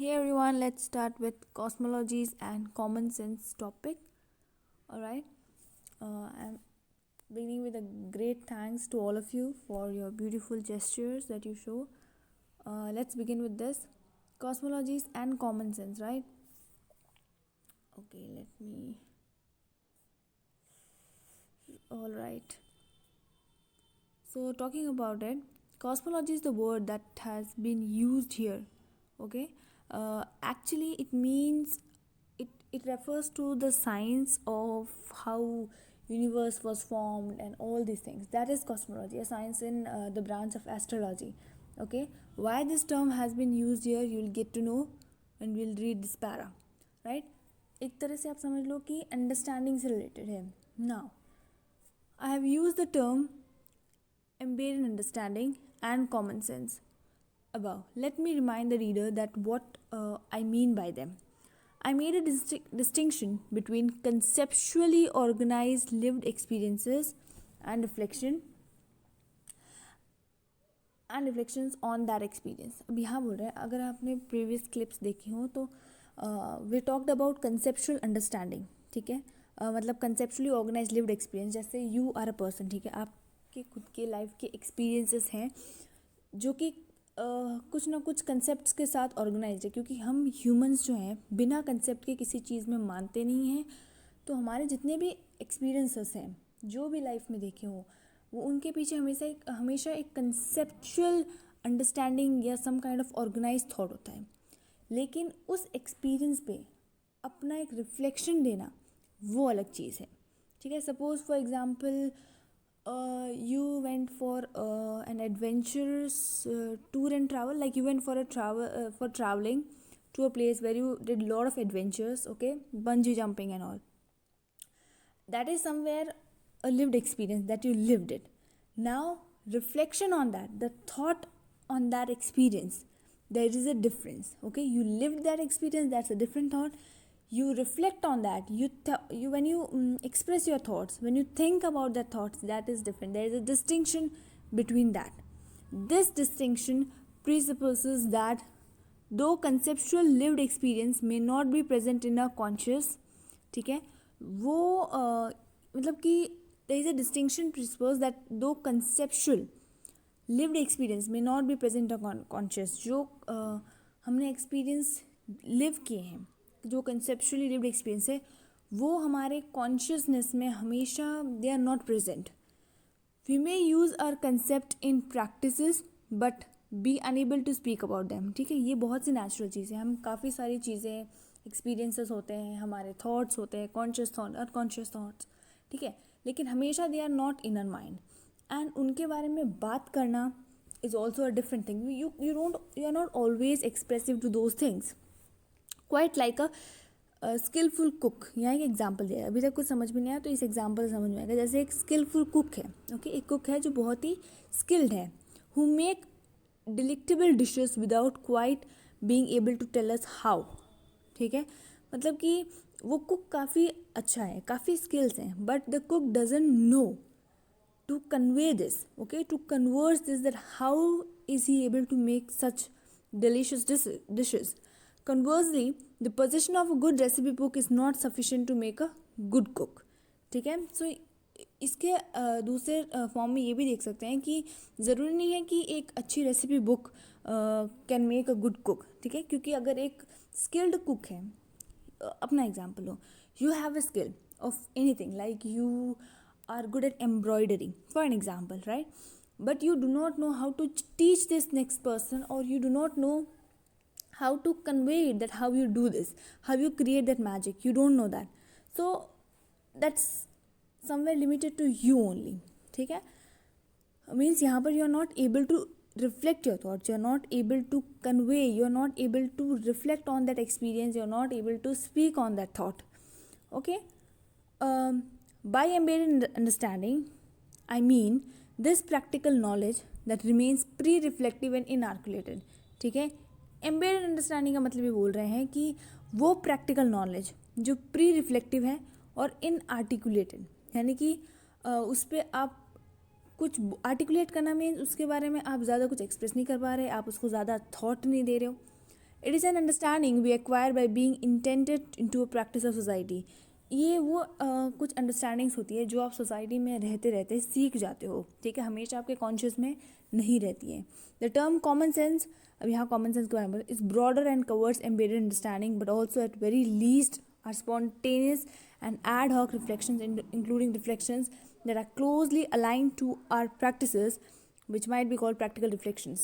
Hey everyone, let's start with cosmologies and common sense topic. Alright, I'm beginning with a great thanks to all of you for your beautiful gestures that you show. Let's begin with this cosmologies and common sense, right? Okay, let me. Alright, so talking about it, cosmology is the word that has been used here. Okay, actually, it means it refers to the science of how universe was formed and all these things. That is cosmology, a science in the branch of astrology. Okay, why this term has been used here, you'll get to know and we'll read this para, right? एक तरह से आप समझ लो कि understanding से related है. Now I have use the term embedded understanding and common sense above. Let me remind the reader that what I mean by them. I made a distinction between conceptually organized lived experiences and reflections on that experience. अब यहाँ बोल रहे हैं, अगर आपने previous clips देखी हो तो we talked about conceptual understanding. ठीक है, मतलब कंसेप्चुअली ऑर्गेनाइज लिव्ड एक्सपीरियंस. जैसे यू आर अ पर्सन, ठीक है, आपके खुद के लाइफ के एक्सपीरियंसेस हैं जो कि कुछ ना कुछ कंसेप्ट्स के साथ ऑर्गेनाइज है, क्योंकि हम ह्यूमंस जो हैं बिना कंसेप्ट के किसी चीज़ में मानते नहीं हैं. तो हमारे जितने भी एक्सपीरियंसेस हैं जो भी लाइफ में देखे हों, वो उनके पीछे हमेशा एक कंसेप्चुअल अंडरस्टैंडिंग या some kind of organised thought होता है. लेकिन उस एक्सपीरियंस पे अपना एक रिफ्लेक्शन देना वो अलग चीज़ है. ठीक है, suppose for example you went for an adventurous tour and travel, like you went for traveling to a place where you did lot of adventures, okay, bungee jumping and all. That is somewhere a lived experience that you lived it. Now reflection on that, the thought on that experience, there is a difference. Okay, you lived that experience, that's a different thought. You reflect on that, when you express your thoughts, when you think about the thoughts, that is different. There is a distinction between that. This distinction presupposes that though conceptual lived experience may not be present in our conscious, ठीक है, वो मतलब कि there is a distinction presupposes that though conceptual lived experience may not be present in our conscious, जो हमने experience live किए हैं, जो कंसेप्चुअली लिव्ड एक्सपीरियंस है, वो हमारे कॉन्शियसनेस में हमेशा they are not present. We may use our concept in practices but be unable to speak about them. ठीक है, ये बहुत सी नेचुरल चीज़ें, हम काफ़ी सारी चीज़ें एक्सपीरियंसेस होते हैं, हमारे थॉट्स होते हैं, कॉन्शियस थॉट और कॉन्शियस थॉट्स. ठीक है, लेकिन हमेशा they are not in our mind, and उनके बारे में बात करना is also a different thing. You are not always expressive to those things. Quite like a skillful cook. यहाँ एक एग्जाम्पल दिया है, अभी तक कुछ समझ में नहीं आया तो इस एग्जाम्पल से समझ में आएगा. जैसे एक स्किलफुल कुक है, ओके, एक कुक है जो बहुत ही स्किल्ड है, who make delectable dishes without quite being able to tell us how. ठीक है, मतलब कि वो कुक काफ़ी अच्छा है, काफ़ी स्किल्स हैं, but the cook doesn't know to convey this, okay, to converse this, that how is he able to make such delicious dishes. Conversely, the possession of a good recipe book is not sufficient to make a good cook. ठीक है, सो इसके दूसरे form में ये भी देख सकते हैं कि ज़रूरी नहीं है कि एक अच्छी recipe book can make a good cook. ठीक है, क्योंकि अगर एक स्किल्ड कुक है, अपना एग्जाम्पल लो, you have a skill of anything, like you are good at embroidery for an example, right, but you do not know how to teach this next person, or you do not know how to convey it, that how you do this, how you create that magic, you don't know that. So that's somewhere limited to you only. ठीक है, means यहाँ पर you are not able to reflect your thoughts, you are not able to convey, you are not able to reflect on that experience, you are not able to speak on that thought. Okay, by embedded understanding I mean this practical knowledge that remains pre-reflective and inarticulated. ठीक है, embedded understanding का मतलब ये बोल रहे हैं कि वो प्रैक्टिकल नॉलेज जो प्री रिफ्लेक्टिव है और इनआर्टिकुलेटेड, यानी कि उस पर आप कुछ आर्टिकुलेट करना मीन्स उसके बारे में आप ज़्यादा कुछ एक्सप्रेस नहीं कर पा रहे, आप उसको ज़्यादा थॉट नहीं दे रहे हो, it is an understanding we acquire by being intended into a practice of society. ये वो कुछ अंडरस्टैंडिंग्स होती है जो आप सोसाइटी में रहते रहते सीख जाते हो, ठीक है, हमेशा आपके कॉन्शियस में नहीं रहती है। द टर्म कॉमन सेंस, अब यहाँ कॉमन सेंस के बारे में, is broader and covers embedded understanding but also at very least are spontaneous and ad hoc reflections, including reflections that are closely aligned to our practices, which might be called practical reflections.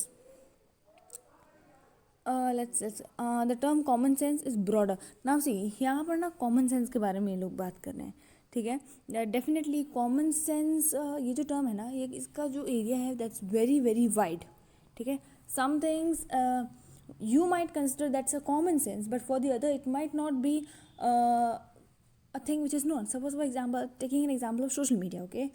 The term common sense is broader. Now see, यहाँ पर ना common sense के बारे में ये लोग बात कर रहे हैं, ठीक है। डेफिनेटली कॉमन सेंस ये जो टर्म है ना, ये इसका जो एरिया है दैट्स वेरी वेरी वाइड, ठीक है। Some things you might consider that's a common sense, but for the other it might not be a thing which is known. Suppose for example, taking an example of social media, okay,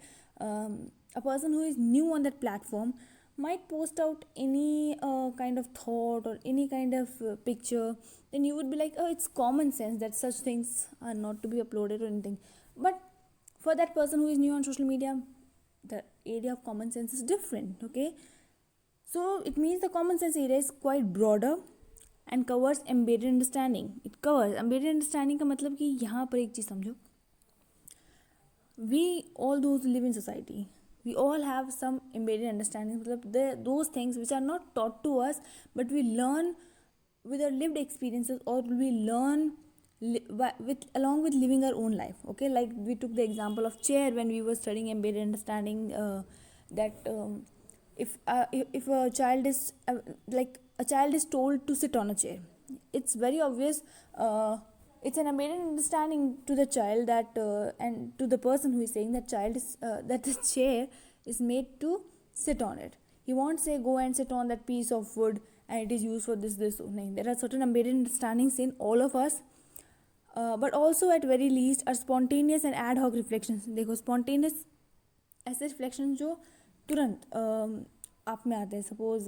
a person who is new on that platform might post out any kind of thought or any kind of picture, then you would be like, oh, it's common sense that such things are not to be uploaded or anything. But for that person who is new on social media, the area of common sense is different, okay. So it means the common sense area is quite broader and covers embedded understanding. It covers embedded understanding का मतलब कि यहाँ पर एक चीज़ समझो, we all those who live in society, we all have some embedded understanding, मतलब those things which are not taught to us but we learn with our lived experiences, or we learn along with living our own life, okay. Like we took the example of chair when we were studying embedded understanding, that if a child is like a child is told to sit on a chair, it's very obvious, it's an embedded understanding to the child that and to the person who is saying that child is that the chair is made to sit on it. He won't say go and sit on that piece of wood and it is used for this. There are certain embedded understandings in all of us, but also at very least are spontaneous and ad hoc reflections. देखो spontaneous ऐसे reflections जो तुरंत आप में आते हैं, suppose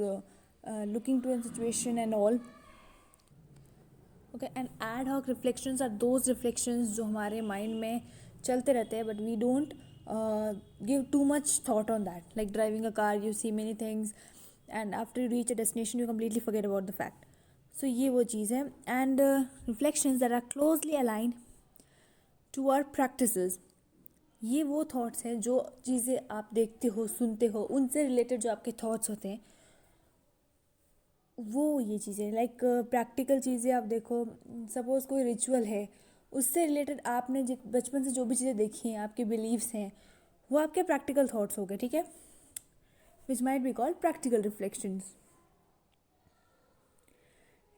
looking to a situation and all, okay. And ad hoc reflections are those reflections जो हमारे mind में चलते रहते हैं but we don't give too much thought on that. Like driving a car, you see many things and after you reach a destination you completely forget about the fact. So ये वो चीज़ है. And reflections that are closely aligned to our practices, ये वो thoughts हैं जो चीज़ें आप देखते हो सुनते हो उनसे रिलेटेड जो आपके थॉट्स होते हैं, वो ये चीज़ें लाइक प्रैक्टिकल चीज़ें आप देखो, सपोज़ कोई रिचुअल है उससे रिलेटेड आपने बचपन से जो भी चीज़ें देखी हैं, आपके बिलीव्स हैं, वो आपके प्रैक्टिकल थॉट्स हो गए, ठीक है, which might be called practical reflections.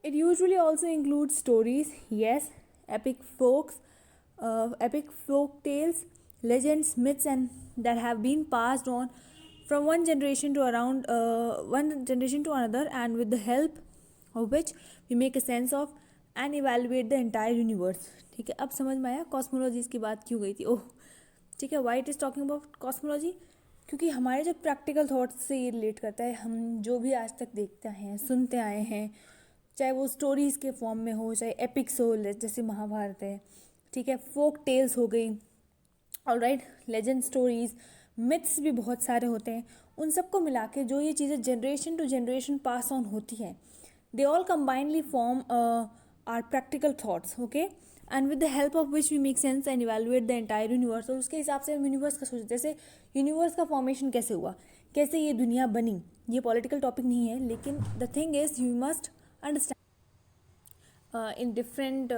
It usually also includes stories, yes, epic folk tales, legends, myths, and that have been passed on from one generation to another, and with the help of which we make a sense of and evaluate the entire universe. ठीक है, अब समझ में आया कॉस्मोलॉजीज़ की बात क्यों गई थी. ओह ठीक है, why it is talking about cosmology, क्योंकि हमारे जो प्रैक्टिकल थॉट्स से ये रिलेट करता है. हम जो भी आज तक देखते हैं सुनते आए हैं, चाहे वो स्टोरीज़ के फॉर्म में हो, चाहे एपिक्स हो जैसे महाभारत है, ठीक है, फोक टेल्स हो गई, ऑलराइट, लेजेंड स्टोरीज़, मिथ्स भी बहुत सारे होते हैं. उन सबको मिला के जो ये चीज़ें generation to generation pass on होती हैं, they all combinedly form our practical thoughts, okay, and with the help of which we make sense and evaluate the entire universe. और उसके हिसाब से हम यूनिवर्स का सोचते, जैसे यूनिवर्स का फॉर्मेशन कैसे हुआ, कैसे ये दुनिया बनी. ये पॉलिटिकल टॉपिक नहीं है, लेकिन the thing is you must understand in different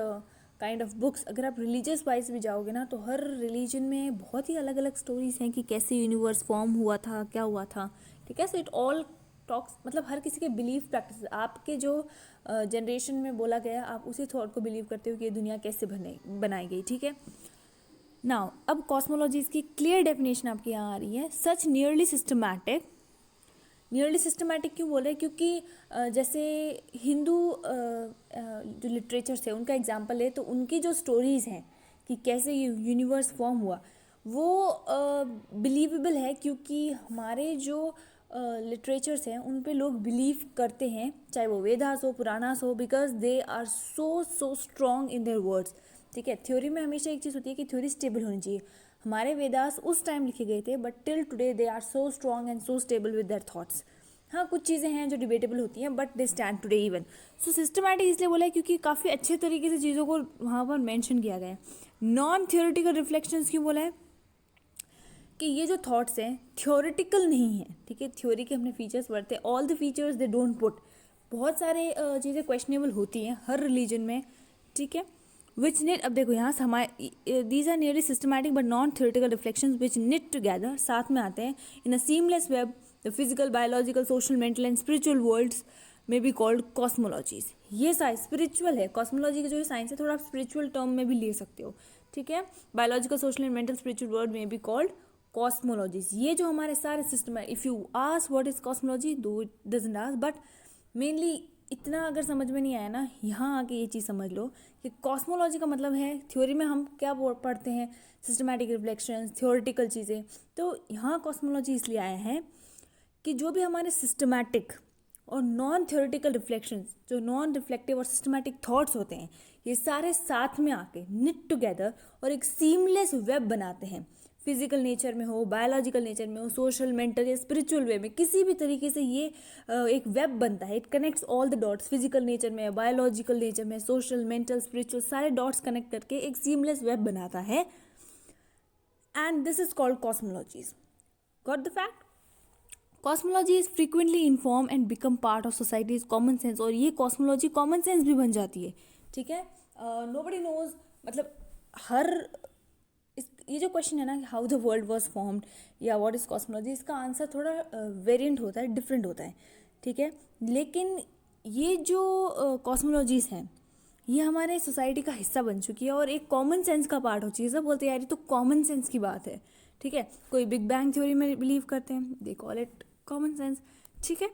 kind of books. अगर आप रिलीजियस वाइज भी जाओगे ना, तो हर रिलीजन में बहुत ही अलग अलग स्टोरीज हैं कि कैसे यूनिवर्स फॉर्म हुआ था, क्या हुआ था, ठीक है. सो इट ऑल टॉक्स, मतलब हर किसी के बिलीफ प्रैक्टिस, आपके जो जनरेशन में बोला गया आप उसी थॉट को बिलीव करते हो कि ये दुनिया कैसे बनाई गई, ठीक है. नाउ अब कॉस्मोलॉजीज की क्लियर डेफिनेशन आपके यहाँ आ रही है. सच नियरली सिस्टमैटिक क्यों बोल रहे हैं, क्योंकि जैसे हिंदू जो लिटरेचर्स है उनका एग्जाम्पल है, तो उनकी जो स्टोरीज़ हैं कि कैसे यूनिवर्स फॉर्म हुआ, वो बिलीवेबल है, क्योंकि हमारे जो लिटरेचर्स हैं उन पे लोग बिलीव करते हैं, चाहे वो वेदास हो, पुराणास हो, because they are so strong in their words, ठीक है. थ्योरी में हमेशा एक चीज़ होती है कि थ्योरी स्टेबल होनी चाहिए. हमारे वेदास उस टाइम लिखे गए थे, but till today they are so strong and so stable with their thoughts, हाँ कुछ चीज़ें हैं जो डिबेटेबल होती हैं but they stand today even. So systematic इसलिए बोला है क्योंकि काफ़ी अच्छे तरीके से चीज़ों को वहाँ पर मेंशन किया गया है। नॉन थियोरेटिकल रिफ्लेक्शंस क्यों बोला है कि ये जो थॉट्स हैं थ्योरेटिकल नहीं है, ठीक है। थ्योरी के हमने फीचर्स पढ़ते हैं, all the features they don't put, बहुत सारे चीज़ें क्वेश्चनेबल होती हैं हर रिलीजन में, ठीक है। विच निट, अब देखो यहाँ से हमारे these are nearly systematic but non theoretical reflections which knit together, साथ में आते हैं in a seamless web the physical biological social mental and spiritual worlds में बी कॉल्ड कॉस्मोलॉजीज। ये साइंस स्पिरिचुअल है, कॉस्मोलॉजी का जो साइंस है थोड़ा आप स्पिरिचुअल टर्म में भी ले सकते हो, ठीक है। Biological social and mental spiritual world में बी कॉल्ड कॉस्मोलॉजीज। ये जो हमारे सारे सिस्टम है, if you ask what is cosmology though it doesn't ask, but mainly इतना अगर समझ में नहीं आया ना, यहाँ आके ये चीज़ समझ लो कि कॉस्मोलॉजी का मतलब है, थ्योरी में हम क्या पढ़ते हैं, सिस्टमैटिक रिफ्लेक्शंस, थ्योरेटिकल चीज़ें, तो यहाँ कॉस्मोलॉजी इसलिए आया है कि जो भी हमारे सिस्टमैटिक और नॉन थ्योरेटिकल रिफ्लेक्शंस, जो नॉन रिफ्लेक्टिव और सिस्टमैटिक थॉट्स होते हैं, ये सारे साथ में आके निट टुगेदर और एक सीमलेस वेब बनाते हैं। फिजिकल नेचर में हो, बायोलॉजिकल नेचर में हो, सोशल मेंटल या स्पिरिचुअल वे में, किसी भी तरीके से ये एक वेब बनता है। It connects all the dots, physical nature में, बायोलॉजिकल नेचर में, सोशल मेंटल स्पिरिचुअल, सारे डॉट्स कनेक्ट करके एक सीमलेस वेब बनाता है, and this is called cosmologies. Got the fact? Cosmology is frequently inform and become part of societies common sense, और ये cosmology common sense भी बन जाती है, ठीक है। नोबडी नोज, मतलब हर ये जो क्वेश्चन है ना how the world was formed या व्हाट इज कॉस्मोलॉजी, इसका आंसर थोड़ा वेरिएंट होता है, डिफरेंट होता है, ठीक है। लेकिन ये जो कॉस्मोलॉजीज हैं ये हमारे सोसाइटी का हिस्सा बन चुकी है और एक कॉमन सेंस का पार्ट हो चुकी है। सब बोलते हैं यार ये तो कॉमन सेंस की बात है, ठीक है। कोई बिग बैंग थ्योरी में बिलीव करते हैं, they call it common sense, ठीक है।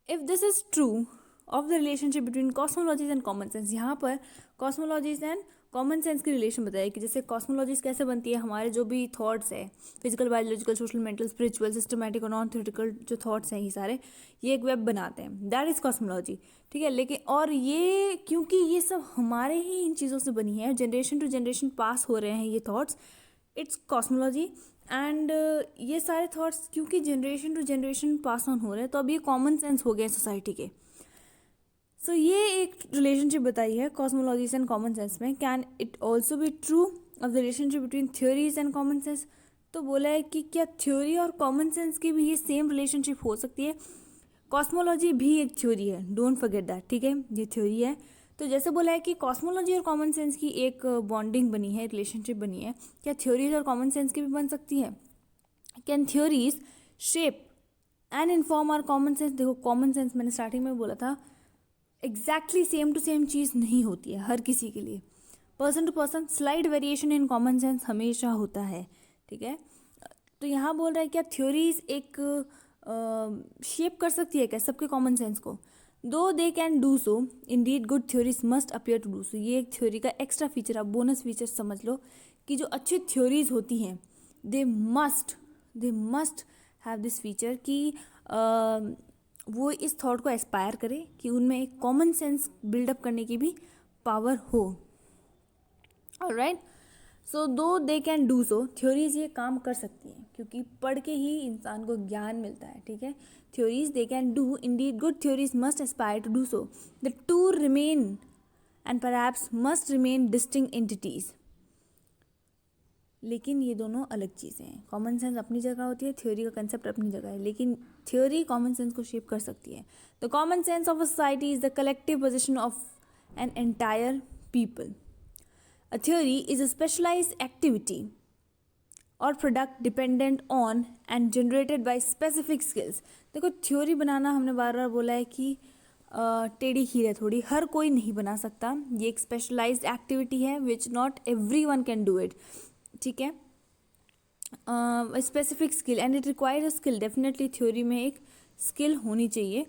If this is true of the relationship between cosmologies and common sense, यहाँ पर कॉस्मोलॉजीज एंड कॉमन सेंस की रिलेशन बताया कि जैसे कॉस्मोलॉजीज कैसे बनती है, हमारे जो भी थॉट्स है, physical biological social mental spiritual systematic और नॉन थ्योरेटिकल जो थॉट्स हैं ये सारे, ये एक वेब बनाते हैं, दैट इज कॉस्मोलॉजी, ठीक है। लेकिन और ये क्योंकि ये सब हमारे ही इन चीज़ों से बनी है, जनरेशन टू जनरेशन पास हो रहे हैं ये थॉट्स, इट्स कॉस्मोलॉजी। एंड ये सारे थॉट्स क्योंकि generation to generation pass on हो रहे हैं तो अब ये कॉमन सेंस हो गए सोसाइटी के। सो ये एक रिलेशनशिप बताई है कॉस्मोलॉजीज एंड कॉमन सेंस में। Can it also be true of the relationship between theories and common sense, तो बोला है कि क्या थ्योरी और कॉमन सेंस की भी ये सेम रिलेशनशिप हो सकती है। कॉस्मोलॉजी भी एक थ्योरी है, डोंट फॉरगेट दैट, ठीक है, ये थ्योरी है। तो जैसे बोला है कि कॉस्मोलॉजी और कॉमन सेंस की एक बॉन्डिंग बनी है, रिलेशनशिप बनी है, क्या थ्योरीज और कॉमन सेंस की भी बन सकती है? Can theories shape and inform our common sense? देखो कॉमन सेंस मैंने स्टार्टिंग में बोला था एग्जैक्टली सेम टू सेम चीज़ नहीं होती है हर किसी के लिए, person to person slight variation in common sense हमेशा होता है, ठीक है। तो यहाँ बोल रहा है क्या थ्योरीज एक शेप कर सकती है क्या सबके कॉमन सेंस को? Though they can do so indeed good theories must appear to do so. ये एक थ्योरी का एक्स्ट्रा फीचर, आप बोनस फीचर समझ लो कि जो अच्छी थ्योरीज होती हैं they must have this feature कि वो इस थॉट को एस्पायर करे कि उनमें एक कॉमन सेंस बिल्डअप करने की भी पावर हो। ऑलराइट, सो दो they can do so, theories ये काम कर सकती हैं क्योंकि पढ़ के ही इंसान को ज्ञान मिलता है, ठीक है। Theories they can do indeed good theories must aspire to do so, the two remain and perhaps must remain distinct entities. लेकिन ये दोनों अलग चीज़ें हैं, कॉमन सेंस अपनी जगह होती है, थ्योरी का कंसेप्ट अपनी जगह है, लेकिन थ्योरी कॉमन सेंस को शेप कर सकती है। The common sense of a society is the collective position of an entire people. A theory is a specialised activity और product dependent on and generated by specific skills. देखो theory बनाना हमने बार बार बोला है कि टेढ़ी खीर है थोड़ी, हर कोई नहीं बना सकता, ये एक स्पेशलाइज्ड एक्टिविटी है which not every one can do it, ठीक है। Specific skill and it require a skill, definitely theory में एक स्किल होनी चाहिए,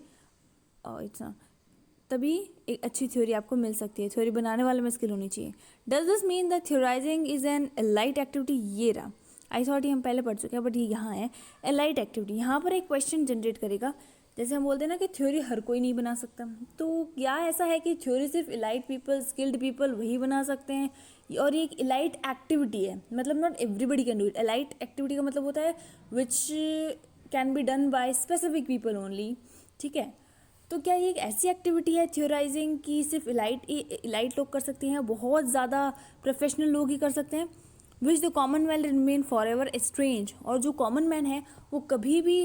तभी एक अच्छी थ्योरी आपको मिल सकती है, थ्योरी बनाने वाले में स्किल होनी चाहिए। Does this mean that theorising is an elite activity? ये रहा, आई थॉट ये हम पहले पढ़ चुके हैं बट ये यहाँ है ए लाइट एक्टिविटी। यहाँ पर एक क्वेश्चन जनरेट करेगा, जैसे हम बोलते हैं ना कि थ्योरी हर कोई नहीं बना सकता, तो क्या ऐसा है कि थ्योरी सिर्फ इलाइट पीपल, स्किल्ड पीपल वही बना सकते हैं? और ये एक इलाइट एक्टिविटी है, मतलब not everybody can do it. Elite activity का मतलब होता है which can be done by specific people only, ठीक है। तो क्या ये एक ऐसी एक्टिविटी है थियोराइजिंग की सिर्फ इलाइट लोग कर सकते हैं, बहुत ज़्यादा प्रोफेशनल लोग ही कर सकते हैं, which the common man remain for ever strange, और जो कॉमन मैन है वो कभी भी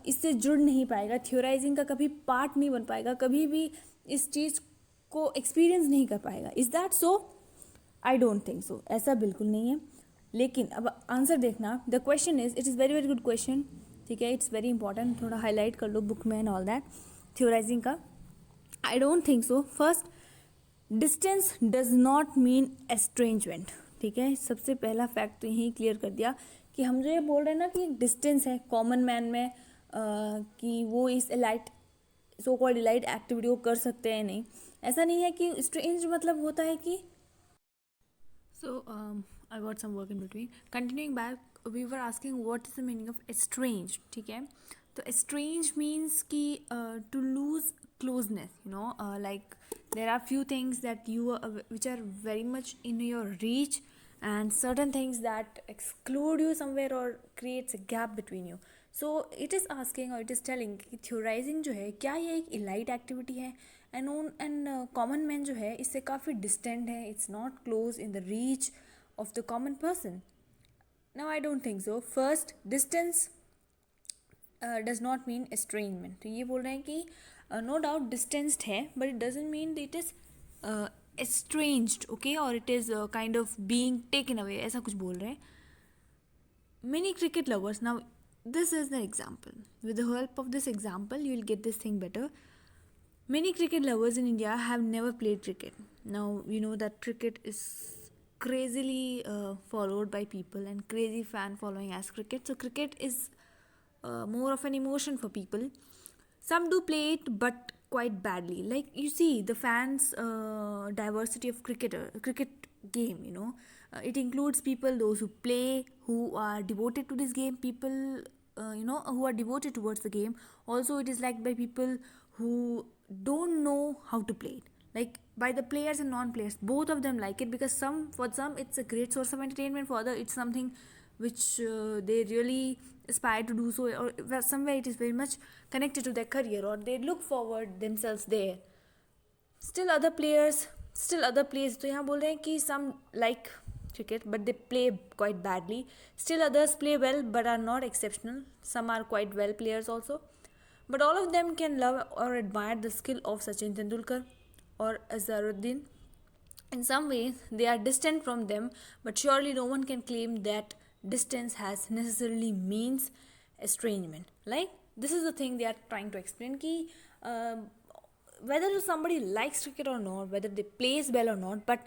इससे जुड़ नहीं पाएगा, थियोराइजिंग का कभी पार्ट नहीं बन पाएगा, कभी भी इस चीज़ को एक्सपीरियंस नहीं कर पाएगा। Is that so? I don't think so, ऐसा बिल्कुल नहीं है। लेकिन अब आंसर देखना, the question is, it is very very good question, ठीक है, इट्स वेरी इंपॉर्टेंट, थोड़ा हाईलाइट कर लो बुक में एंड ऑल दैट, थियोराइजिंग का। I don't think so. First, distance does not mean estrangement, ठीक है, सबसे पहला फैक्ट तो यही क्लियर कर दिया कि हम जो ये बोल रहे हैं ना कि एक डिस्टेंस है कॉमन मैन में, कि वो इस elite so called elite activity को कर सकते हैं, नहीं, ऐसा नहीं है कि स्ट्रेंज मतलब होता है कि So, I got some work in between. Continuing back, we were asking what is the meaning of estranged, ठीक है। तो estranged means कि to lose closeness, like there are few things that which are very much in your reach, and certain things that exclude you somewhere or creates a gap between you. So it is asking or it is telling कि theorizing जो है क्या ये एक elite activity है, and common man जो है इससे काफ़ी डिस्टेंट है, it's not close in the reach of the common person. Now I don't think so. First, distance does not mean estrangement, तो ये बोल रहे हैं कि नो डाउट डिस्टेंस्ड है, but it doesn't mean it is estranged, okay, or it is kind of being taken away, ऐसा कुछ बोल रहे हैं। Many cricket lovers, now this is the example, with the help of this example you will get this thing better. Many cricket lovers in India have never played cricket. Now you know that cricket is crazily followed by people and crazy fan following as cricket. So cricket is more of an emotion for people. Some do play it, but quite badly. Like you see the fans' diversity of cricket game. It includes people those who play, who are devoted to this game. People, who are devoted towards the game. Also, it is liked by people who don't know how to play it. Like by the players and non-players, both of them like it, because for some it's a great source of entertainment. For other, it's something which they really aspire to do so, or somewhere it is very much connected to their career, or they look forward themselves there. Still other players, तो यहाँ बोल रहे हैं कि some like cricket but they play quite badly. Still others play well but are not exceptional. Some are quite well players also. But all of them can love or admire the skill of Sachin Tendulkar or Azharuddin. In some ways, they are distant from them, but surely no one can claim that distance has necessarily means estrangement. Like, this is the thing they are trying to explain, कि whether somebody likes cricket or not, whether they plays well or not, but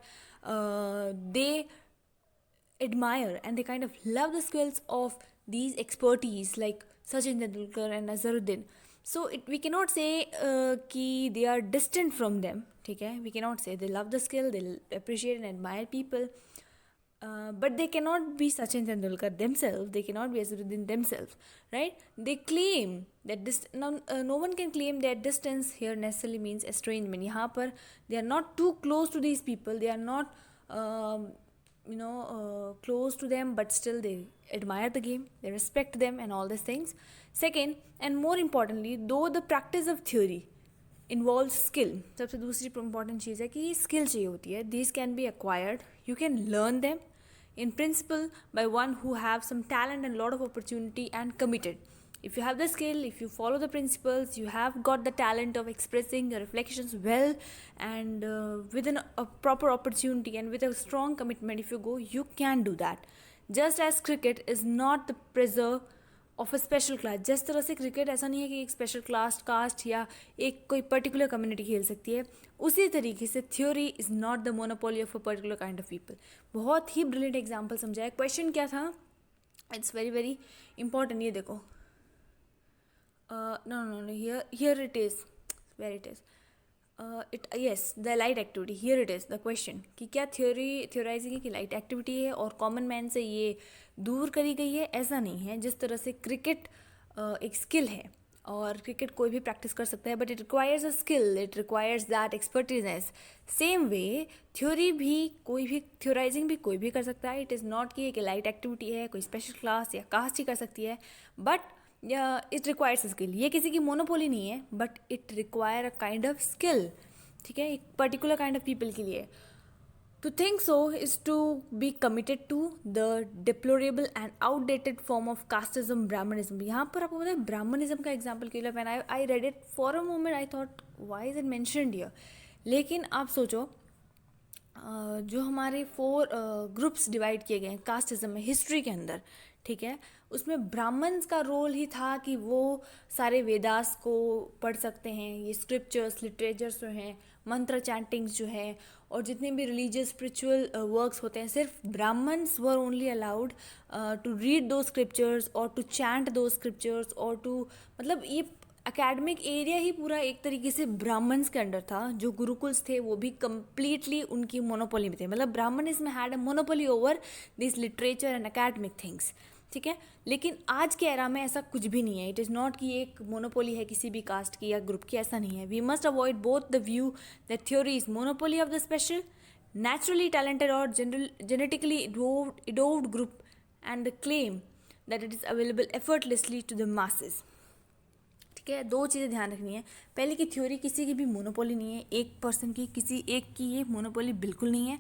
they admire and they kind of love the skills of these expertise like Sachin Tendulkar and Azharuddin. So we cannot say कि they are distant from them, ठीक है, we cannot say they love the skill, they appreciate and admire people, but they cannot be Sachin Tendulkar themselves, they cannot be Azharuddin themselves, right? They claim that no one can claim that distance here necessarily means estrangement. यहाँ पर they are not too close to these people, they are not close to them, but still they admire the game, they respect them and all these things. Second, and more importantly, though the practice of theory involves skill, सबसे दूसरी important चीज़ है कि skill चाहिए होती है. These can be acquired, you can learn them in principle by one who have some talent and lot of opportunity and committed. If you have the skill, if you follow the principles, you have got the talent of expressing your reflections well, and within a proper opportunity and with a strong commitment, if you go, you can do that. Just as cricket is not the preserve of a special class, जिस तरह से cricket ऐसा नहीं है कि एक special class cast या एक कोई पर्टिकुलर कम्युनिटी खेल सकती है, उसी तरीके से theory is not the monopoly of a particular kind of people. बहुत ही ब्रिलियंट एग्जाम्पल समझाया. क्वेश्चन क्या था? It's very very important. ये देखो, no here it is, where it is, yes, the light activity. Here it is, the question कि क्या theorising की लाइट एक्टिविटी है और कॉमन मैन से ये दूर करी गई है? ऐसा नहीं है. जिस तरह से क्रिकेट एक स्किल है और क्रिकेट कोई भी प्रैक्टिस कर सकता है, but it requires a skill, it requires that expertiseness. Same way theory भी कोई भी, थ्योराइजिंग भी कोई भी कर सकता है. इट इज़ नॉट कि एक लाइट एक्टिविटी है, कोई स्पेशल क्लास या कास्ट ही कर सकती है, बट इट रिक्वायर्स स्किल, ये किसी की मोनोपोली नहीं है, but it require a kind of skill, ठीक है, एक पर्टिकुलर काइंड ऑफ पीपल के लिए. To think so is to be committed to the deplorable and outdated form of casteism, Brahmanism. यहाँ पर आपको पता है ब्राह्मणिज्म का एग्जाम्पल के लिए when I read it for a moment I thought why is it mentioned here. लेकिन आप सोचो जो हमारे 4 ग्रुप्स डिवाइड किए गए हैं कास्टिज्म में हिस्ट्री के अंदर, ठीक है, उसमें ब्राह्मण्स का रोल ही था कि वो सारे वेदास को पढ़ सकते हैं, ये स्क्रिप्चर्स लिटरेचर्स जो हैं, मंत्र चैंटिंग्स जो है, और जितने भी रिलीजियस स्पिरिचुअल वर्क्स होते हैं, सिर्फ Brahmins were only allowed to read those scriptures और टू चैंट दो स्क्रिप्चर्स और टू, मतलब ये एकेडमिक एरिया ही पूरा एक तरीके से ब्राह्मण्स के अंडर था. जो गुरुकुल्स थे वो भी कम्प्लीटली उनकी मोनोपोली में थे, मतलब ब्राह्मणिज्म में had a monopoly over this literature and academic things, ठीक है. लेकिन आज के एरा में ऐसा कुछ भी नहीं है. इट इज़ नॉट कि एक मोनोपोली है किसी भी कास्ट की या ग्रुप की, ऐसा नहीं है. We must avoid both the view that theory is monopoly of the special naturally talented or genetically evolved group and the claim that it is available effortlessly to the masses. ठीक है, 2 चीज़ें ध्यान रखनी है. पहले की थ्योरी किसी की भी मोनोपोली नहीं है, एक पर्सन की, किसी एक की ये मोनोपोली बिल्कुल नहीं है.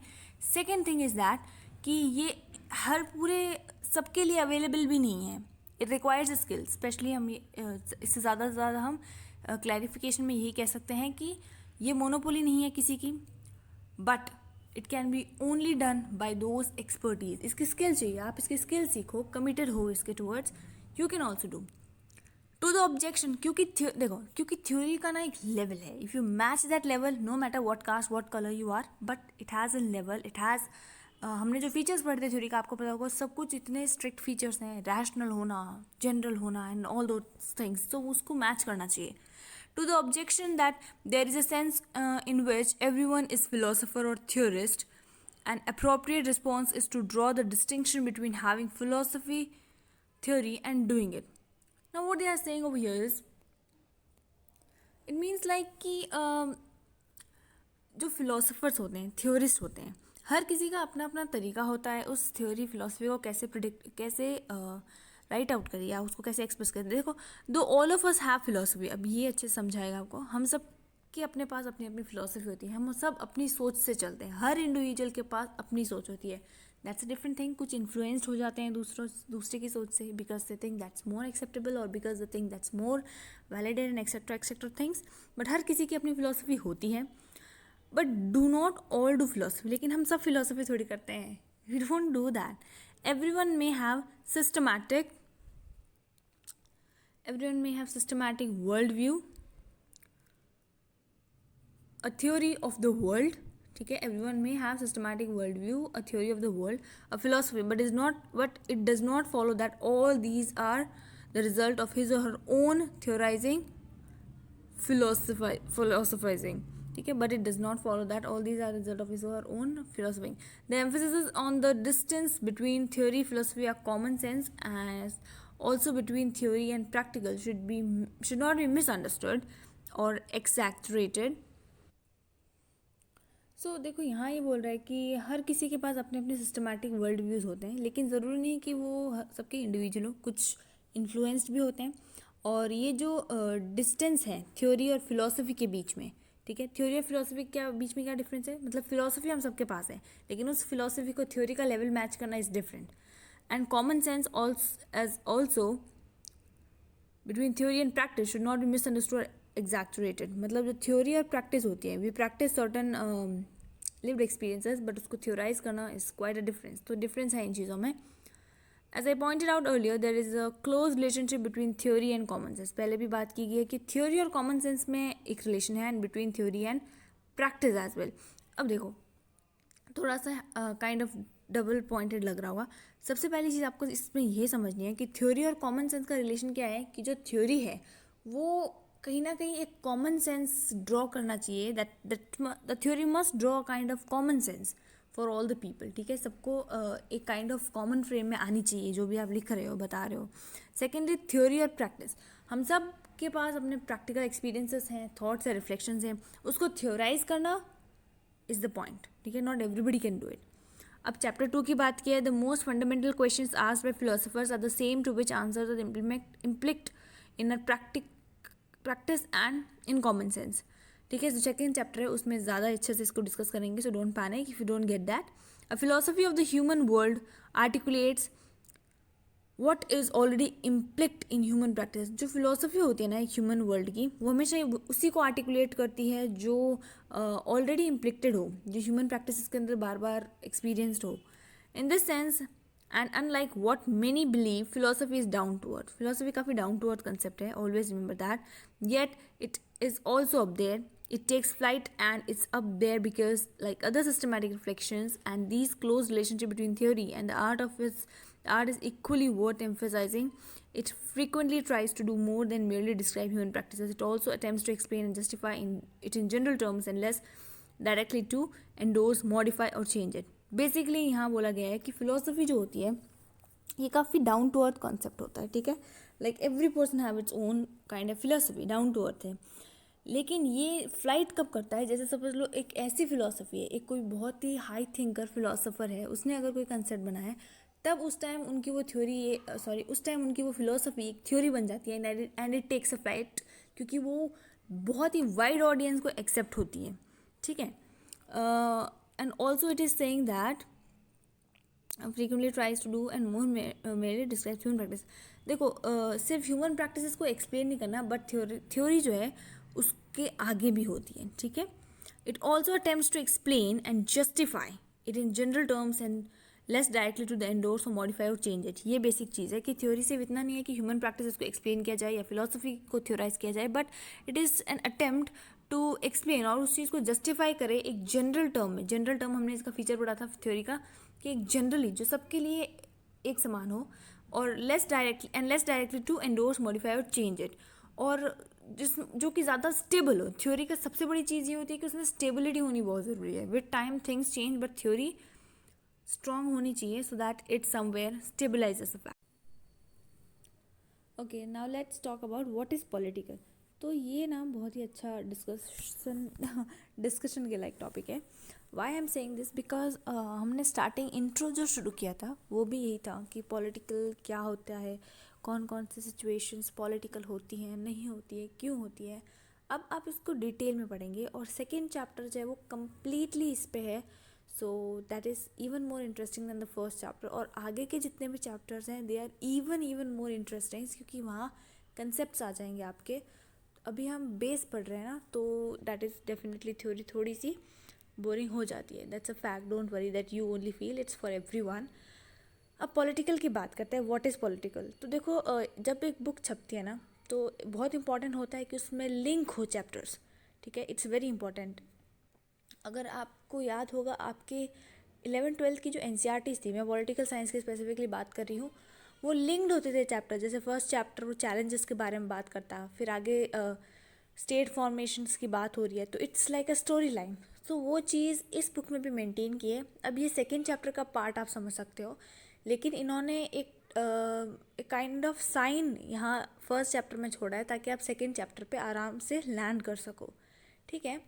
सेकेंड थिंग इज़ दैट कि ये हर पूरे सबके लिए अवेलेबल भी नहीं है. It requires skill. स्पेशली हम इससे ज़्यादा से ज़्यादा हम क्लैरिफिकेशन में यही कह सकते हैं कि ये मोनोपोली नहीं है किसी की, but it can be only done by those expertise. इसकी स्किल चाहिए, आप इसकी स्किल सीखो, कमिटेड हो इसके towards, you can also do. To the objection, क्योंकि देखो, क्योंकि थ्योरी का ना एक लेवल है. If you match that level, no matter what caste what colour you are, but it has a level. It has हमने जो फीचर्स पढ़ते थे थ्योरी का, आपको पता होगा, सब कुछ इतने स्ट्रिक्ट फीचर्स हैं, रैशनल होना, जनरल होना एंड ऑल दो थिंग्स, तो उसको मैच करना चाहिए. To the objection that there is a sense in which everyone is philosopher or theorist, an appropriate response is to draw the distinction between having philosophy, theory, and doing it. Now, what they are saying over here is, it means like कि जो philosophers होते हैं, theorists होते हैं, हर किसी का अपना अपना तरीका होता है उस थ्योरी फिलोसफी को कैसे प्रिडिक्ट, कैसे राइट आउट करिए या उसको कैसे एक्सप्रेस करें. देखो, दो all of us have philosophy. अब ये अच्छे समझाएगा आपको. हम सब के अपने पास अपनी अपनी फिलोसफी होती है, हम सब अपनी सोच से चलते हैं. हर इंडिविजुअल के पास अपनी सोच होती है. That's a different thing. कुछ इन्फ्लुएंस्ड हो जाते हैं दूसरे की सोच से, because they think that's more acceptable और because they think that's more validated and etcetera things. But हर किसी की अपनी फिलोसफी होती है. But do not all do philosophy. लेकिन हम सब फिलोसफी थोड़ी करते हैं. We don't do that. Everyone may have systematic worldview, a theory of the world. ठीक है, everyone may have systematic worldview, a theory of the world, a philosophy, but it does not follow that all these are the result of his or her own theorizing, philosophizing. ठीक है, but it does not follow that all these are the result of his or her own philosophizing. The emphasis is on the distance between theory, philosophy, or common sense, as also between theory and practical should not be misunderstood or exaggerated. सो देखो, यहाँ ये बोल रहा है कि हर किसी के पास अपने अपने सिस्टमैटिक वर्ल्ड व्यूज़ होते हैं, लेकिन ज़रूरी नहीं कि वो सबके इंडिविजुअल हो, कुछ इन्फ्लुएंस्ड भी होते हैं. और ये जो डिस्टेंस है थ्योरी और फिलोसफी के बीच में, ठीक है, थ्योरी और फिलोसफी क्या बीच में क्या डिफरेंस है, मतलब फिलोसफी हम सबके पास है, लेकिन उस फिलोसफी को थ्योरी का लेवल मैच करना is different. And common sense also between theory and practice should not be misunderstood exaggerated. मतलब जो थ्योरी और प्रैक्टिस होती है, we practise certain lived experiences, but उसको थ्योराइज करना इज क्वाइट अ डिफरेंस. तो डिफरेंस है इन चीज़ों में. As I pointed out earlier, there is a close relationship between theory and common sense. पहले भी बात की गई है कि थ्योरी और कॉमन सेंस में एक रिलेशन है, and between theory and practice as well. अब देखो, थोड़ा सा काइंड ऑफ डबल पॉइंटेड लग रहा होगा. सबसे पहली चीज़ आपको इसमें ये समझनी है कि थ्योरी और कॉमन सेंस का रिलेशन क्या है, कि जो थ्योरी है वो कहीं ना कहीं एक कॉमन सेंस ड्रॉ करना चाहिए. That the theory must draw kind of common sense for all the people. ठीक है, सबको एक काइंड ऑफ कॉमन फ्रेम में आनी चाहिए जो भी आप लिख रहे हो, बता रहे हो. सेकेंडली, थ्योरी और प्रैक्टिस. हम सब के पास अपने प्रैक्टिकल एक्सपीरियंसेस हैं, थॉट्स हैं, रिफ्लेक्शंस हैं. उसको थ्योराइज करना इज़ द पॉइंट. ठीक है, not everybody can do it. अब चैप्टर 2 की बात की है, the most fundamental questions asked by philosophers are the same to which answers are implicit in a practice and in common sense. ठीक है, जो सेकेंड चैप्टर है उसमें ज़्यादा अच्छे से इसको डिस्कस करेंगे, so don't panic if you don't get that. A philosophy of the human world articulates what is already implicit in human practice. जो फिलोसफी होती है ना एक ह्यूमन वर्ल्ड की, वो हमेशा उसी को आर्टिकुलेट करती है जो ऑलरेडी इम्प्लिक्टेड हो, जो ह्यूमन प्रैक्टिस के अंदर बार बार एक्सपीरियंसड हो. In this sense and unlike what many believe, philosophy is down to earth. Philosophy काफ़ी डाउन टू अर्थ कंसेप्ट है, always remember that. Yet it is also up there. It takes flight and it's up there because, like other systematic reflections and these close relationship between theory and the art is equally worth emphasizing. It frequently tries to do more than merely describe human practices. It also attempts to explain and justify it in general terms and less directly to endorse, modify or change it. Basically यहाँ बोला गया है कि philosophy जो होती है ये काफ़ी डाउन टू अर्थ कॉन्सेप्ट होता है. ठीक है, like every person have its own kind of philosophy, down to earth है. लेकिन ये फ्लाइट कब करता है, जैसे सपोज लो एक ऐसी फिलोसफी है, एक कोई बहुत ही हाई थिंकर फिलोसोफर है, उसने अगर कोई कंसेप्ट बनाया है, तब उस टाइम उनकी वो थ्योरी उस टाइम उनकी वो फिलोसफी एक थ्योरी बन जाती है and it takes a flight, क्योंकि वो बहुत ही वाइड ऑडियंस को एक्सेप्ट होती है. ठीक है, and also it is saying that frequently tries to do and more merely describes human practice. देखो सिर्फ ह्यूमन प्रैक्टिसेस को एक्सप्लेन नहीं करना, बट थ्योरी जो है उसके आगे भी होती है. ठीक है, it also attempts to explain and justify it in general terms and less directly to the endorse or modify or change it. ये बेसिक चीज़ है कि थ्योरी सिर्फ इतना नहीं है कि ह्यूमन प्रैक्टिसेस को एक्सप्लेन किया जाए या फिलोसफी को थ्योराइज किया जाए, but it is an attempt to explain और उस चीज़ को जस्टिफाई करे एक जनरल टर्म में. जनरल टर्म हमने इसका फीचर पढ़ा था थ्योरी का, कि एक जनरली जो सबके लिए एक समान हो, और less directly to endorse, modify or change it, और जो कि ज़्यादा स्टेबल हो. थ्योरी का सबसे बड़ी चीज़ ये होती है कि उसमें स्टेबिलिटी होनी बहुत ज़रूरी है. With time things change, but theory strong होनी चाहिए so that it somewhere stabilizes a fact. Okay, now let's talk about what is political. तो ये ना बहुत ही अच्छा डिस्कशन के लाइक टॉपिक है. Why I am saying this because हमने स्टार्टिंग इंट्रो जो शुरू किया था वो भी यही था कि पॉलिटिकल क्या होता है, कौन कौन सी सिचुएशंस पॉलिटिकल होती हैं, नहीं होती है, क्यों होती है. अब आप इसको डिटेल में पढ़ेंगे और सेकेंड चैप्टर जो है वो कम्प्लीटली इस पे है. So that is even more interesting than the first chapter. और आगे के जितने भी चैप्टर्स हैं they are even more interesting, क्योंकि वहाँ कंसेप्ट्स आ जाएंगे आपके. अभी हम बेस पढ़ रहे हैं ना, तो दैट इज़ डेफिनेटली थ्योरी थोड़ी सी बोरिंग हो जाती है. That's a fact, don't worry that you only feel, it's for everyone. अब पॉलिटिकल की बात करते हैं, व्हाट इज़ पॉलिटिकल. तो देखो जब एक बुक छपती है ना, तो बहुत इंपॉर्टेंट होता है कि उसमें लिंक हो चैप्टर्स. ठीक है, इट्स वेरी इंपॉर्टेंट. अगर आपको याद होगा आपके 11th-12th की जो NCERTs थी, मैं पॉलिटिकल साइंस की स्पेसिफिकली बात कर रही हूँ, वो लिंक्ड होते थे चैप्टर. जैसे फर्स्ट चैप्टर वो चैलेंजेस के बारे में बात करता, फिर आगे स्टेट फॉर्मेशंस की बात हो रही है, तो it's like a story line. तो वो चीज़ इस बुक में भी मेंटेन की है. अब ये सेकेंड चैप्टर का पार्ट आप समझ सकते हो, लेकिन इन्होंने एक काइंड ऑफ साइन यहाँ फर्स्ट चैप्टर में छोड़ा है ताकि आप सेकेंड चैप्टर पे आराम से लैंड कर सको. ठीक है,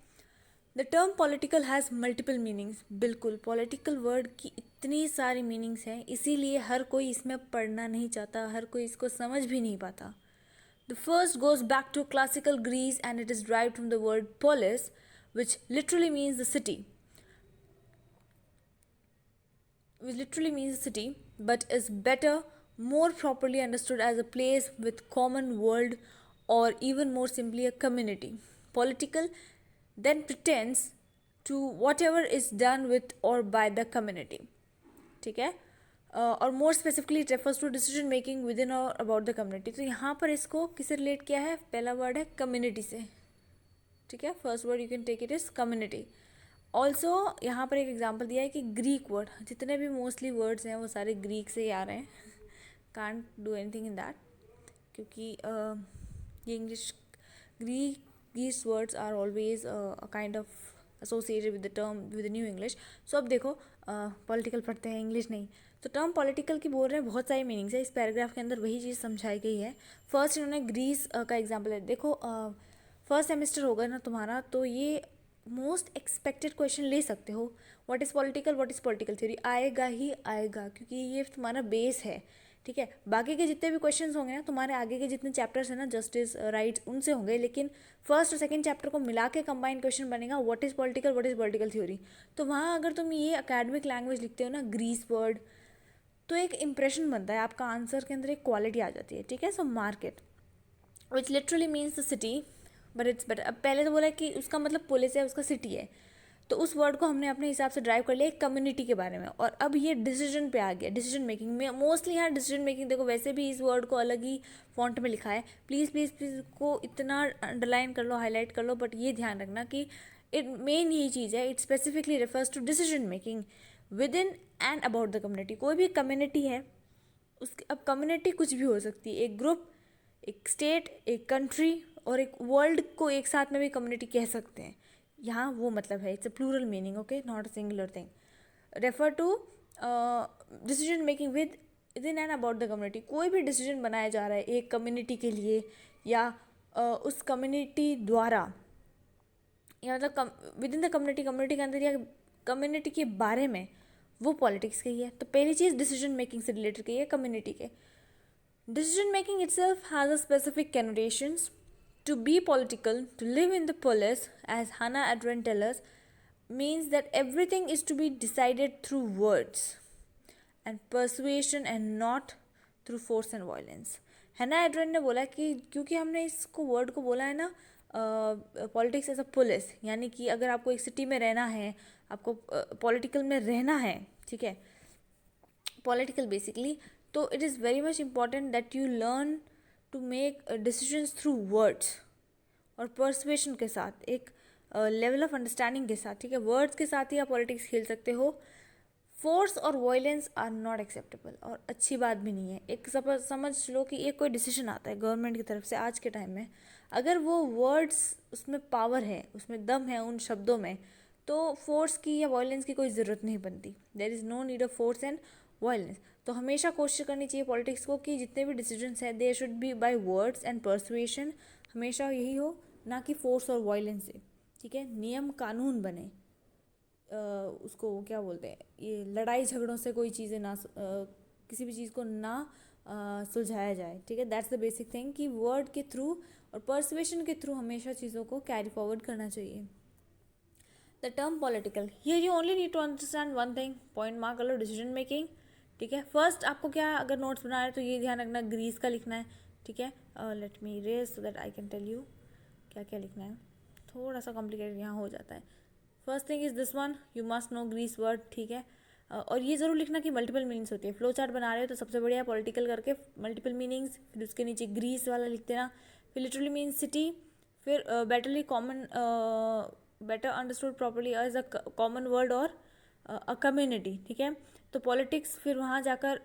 the term political has multiple meanings. बिल्कुल, पॉलिटिकल वर्ड की इतनी सारी मीनिंग्स हैं, इसीलिए हर कोई इसमें पढ़ना नहीं चाहता, हर कोई इसको समझ भी नहीं पाता. The first goes back to classical Greece and it is derived from the word polis, which literally means the city. But is better, more properly understood as a place with common world, or even more simply a community. Political then pretends to whatever is done with or by the community. ठीक है, और more specifically it refers to decision making within और about the community. तो यहाँ पर इसको किससे relate किया है, पहला वर्ड है कम्युनिटी से. ठीक है, first word you can take it is community. Also यहाँ पर एक एग्जाम्पल दिया है कि ग्रीक वर्ड, जितने भी मोस्टली वर्ड्स हैं वो सारे ग्रीक से ही आ रहे हैं. Can't do anything in that, क्योंकि ये English Greek words are always a kind of associated with the term with new English. So अब देखो पॉलिटिकल पढ़ते हैं, इंग्लिश नहीं, तो टर्म पॉलिटिकल की बोल रहे हैं, बहुत सारी मीनिंग्स है. इस पैराग्राफ के अंदर वही चीज़ समझाई गई है. फर्स्ट इन्होंने ग्रीस का एग्जाम्पल है. देखो फर्स्ट सेमेस्टर होगा ना तुम्हारा, तो ये मोस्ट एक्सपेक्टेड क्वेश्चन ले सकते हो। व्हाट इज़ पॉलिटिकल थ्योरी आएगा ही आएगा, क्योंकि ये तुम्हारा बेस है, ठीक है। बाकी के जितने भी क्वेश्चंस होंगे ना, तुम्हारे आगे के जितने चैप्टर्स हैं ना, जस्टिस राइट्स, उनसे होंगे, लेकिन फर्स्ट और सेकंड चैप्टर को मिला के कंबाइंड क्वेश्चन बनेगा व्हाट इज़ पॉलिटिकल थ्योरी। तो वहाँ अगर तुम ये अकेडमिक लैंग्वेज लिखते हो ना, ग्रीस वर्ड, तो एक इंप्रेशन बनता है, आपका आंसर के अंदर एक क्वालिटी आ जाती है, ठीक है। So market which literally means the city, but it's better. अब पहले तो बोला कि उसका मतलब पुलिस है, उसका सिटी है, तो उस वर्ड को हमने अपने हिसाब से ड्राइव कर लिया एक कम्युनिटी के बारे में। और अब ये डिसीजन पे आ गया, डिसीजन मेकिंग में मोस्टली। यहाँ डिसीजन मेकिंग देखो, वैसे भी इस वर्ड को अलग ही फॉन्ट में लिखा है, प्लीज़ प्लीज़ प्लीज़ को इतना अंडरलाइन कर लो, हाईलाइट कर लो, बट ये ध्यान रखना कि इट मेन यही चीज़ है, it specifically refers to decision making within and about the community. कोई भी कम्युनिटी है, उसकी अब कम्युनिटी कुछ भी हो सकती है, एक ग्रुप, एक स्टेट, एक कंट्री और एक वर्ल्ड को एक साथ में भी कम्युनिटी कह सकते हैं। यहाँ वो मतलब है, it's a plural meaning, okay, not a singular thing. Refer to decision making within and about the community. कोई भी डिसीजन बनाया जा रहा है एक कम्युनिटी के लिए, या उस कम्युनिटी द्वारा, या मतलब with in the community, community के अंदर, या कम्युनिटी के बारे में, वो पॉलिटिक्स की है। तो पहली चीज़ डिसीजन मेकिंग से रिलेटेड की है कम्युनिटी के। Decision making itself has a specific connotations. To be political, to live in the polis, as Hannah Arendt tells us, means that everything is to be decided through words and persuasion and not through force and violence. Hannah Arendt ने बोला कि क्योंकि हमने इसको word को बोला है ना, पॉलिटिक्स एज अ पुलिस, यानी कि अगर आपको एक सिटी में रहना है, आपको पॉलिटिकल में रहना है, ठीक है, पॉलिटिकल बेसिकली, तो it is very much important that you learn to make decisions through words और पर्सुएशन के साथ, एक लेवल ऑफ अंडरस्टैंडिंग के साथ, ठीक है। वर्ड्स के साथ ही आप पॉलिटिक्स खेल सकते हो। फोर्स और वायलेंस आर नॉट एक्सेप्टेबल, और अच्छी बात भी नहीं है। एक समझ लो कि एक कोई डिसीजन आता है गवर्नमेंट की तरफ से आज के टाइम में, अगर वो वर्ड्स, उसमें पावर है, उसमें दम है उन शब्दों में, तो फोर्स की या वायलेंस की कोई ज़रूरत नहीं बनती। There is no need of force and violence. तो हमेशा कोशिश करनी चाहिए पॉलिटिक्स को कि जितने भी डिसीजंस हैं they should be by words and persuasion, हमेशा यही हो, ना कि फोर्स और वायलेंस से, ठीक है। नियम कानून बने, उसको क्या बोलते हैं, ये लड़ाई झगड़ों से कोई चीज़ें ना, किसी भी चीज़ को ना सुलझाया जाए, ठीक है। दैट्स द बेसिक थिंग कि वर्ड के थ्रू और पर्सुएशन के थ्रू हमेशा चीज़ों को कैरी फॉरवर्ड करना चाहिए। The term political, here you only need to understand one thing, point mark कर लो, डिसीजन मेकिंग, ठीक है। फर्स्ट आपको क्या, अगर नोट्स बना रहे हैं तो ये ध्यान रखना ग्रीस का लिखना है, ठीक है। Let me raise so that I can tell you क्या क्या लिखना है। थोड़ा सा कॉम्प्लिकेटेड यहाँ हो जाता है। First thing is this one, you must know Greek word, ठीक है। और ये ज़रूर लिखना कि मल्टीपल मीनिंग्स होती है। फ्लो चार्ट बना रहे हो तो सबसे बढ़िया पॉलिटिकल करके मल्टीपल मीनिंग्स, फिर उसके नीचे ग्रीस वाला लिख देना, फिर लिटरली मीन्स सिटी, फिर better common, better understood properly as a common word और अ कम्युनिटी, ठीक है। तो पॉलिटिक्स फिर वहाँ जाकर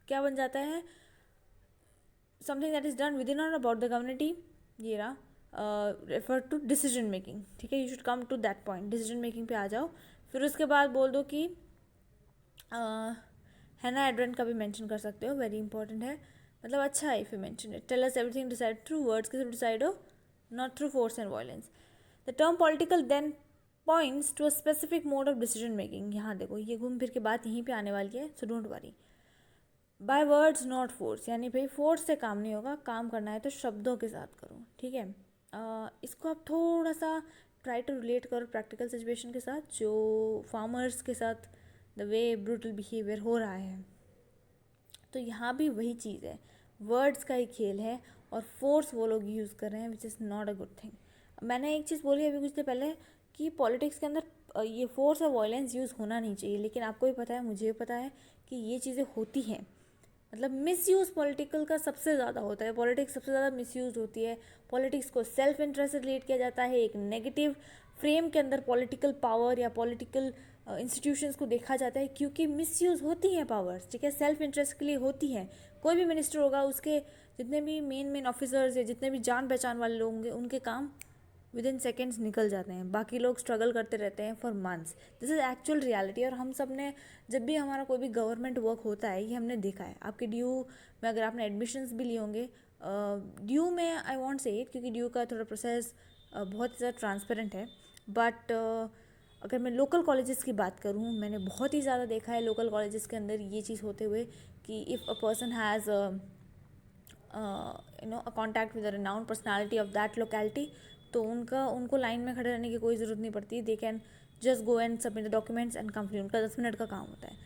क्या बन जाता है, something that is done with in और अबाउट द कम्युनिटी, ये रहा। रेफर टू डिसीजन मेकिंग, ठीक है। You should come to that point, decision making पे आ जाओ। फिर उसके बाद बोल दो कि हैना एड्रेंट का भी मेंशन कर सकते हो, वेरी इंपॉर्टेंट है, मतलब अच्छा है if you mention it. Tell us everything decide through words के थ्रू डिसाइड हो, not through force and violence. The term political then points to a specific mode of decision making. यहाँ देखो, ये घूम फिर के बात यहीं पे आने वाली है, so don't worry. By words not force, यानी भाई फोर्स से काम नहीं होगा, काम करना है तो शब्दों के साथ करो, ठीक है। इसको आप थोड़ा सा ट्राई टू रिलेट करो प्रैक्टिकल सिचुएशन के साथ, जो फार्मर्स के साथ द वे ब्रूटल बिहेवियर हो रहा है। तो यहाँ भी वही चीज़ है, वर्ड्स का ही खेल है, और फोर्स वो लोग यूज़ कर रहे हैं which is not a good thing. मैंने एक चीज़ बोली अभी कुछ देर पहले कि पॉलिटिक्स के अंदर ये फोर्स और वायलेंस यूज़ होना नहीं चाहिए, लेकिन आपको भी पता है, मुझे भी पता है कि ये चीज़ें होती हैं। मतलब मिसयूज़ पॉलिटिकल का सबसे ज़्यादा होता है, पॉलिटिक्स सबसे ज़्यादा मिसयूज़ होती है। पॉलिटिक्स को सेल्फ इंटरेस्ट से रिलेट किया जाता है, एक नेगेटिव फ्रेम के अंदर पॉलिटिकल पावर या पॉलिटिकल इंस्टीट्यूशंस को देखा जाता है, क्योंकि मिसयूज़ होती हैं पावर्स, ठीक है, सेल्फ इंटरेस्ट के लिए होती हैं। कोई भी मिनिस्टर होगा, उसके जितने भी मेन ऑफिसर्स या जितने भी जान पहचान वाले लोग होंगे, उनके काम विद इन सेकेंड्स निकल जाते हैं, बाकी लोग स्ट्रगल करते रहते हैं for months. This is actual reality, और हम सब ने, जब भी हमारा कोई भी गवर्नमेंट वर्क होता है, ये हमने देखा है। आपके ड्यू में अगर आपने एडमिशन्स भी लिए होंगे, ड्यू में आई वॉन्ट से इट, क्योंकि ड्यू का थोड़ा प्रोसेस बहुत ज़्यादा ट्रांसपेरेंट है, बट अगर मैं लोकल कॉलेजेस की बात करूँ, मैंने बहुत ही ज़्यादा देखा है लोकल कॉलेजेस के अंदर ये चीज़ होते हुए कि if a person has a contact with a renowned personality of that locality, तो उनको लाइन में खड़े रहने की कोई ज़रूरत नहीं पड़ती. They can just go and submit the documents and complete. उनका 10 मिनट का काम होता है.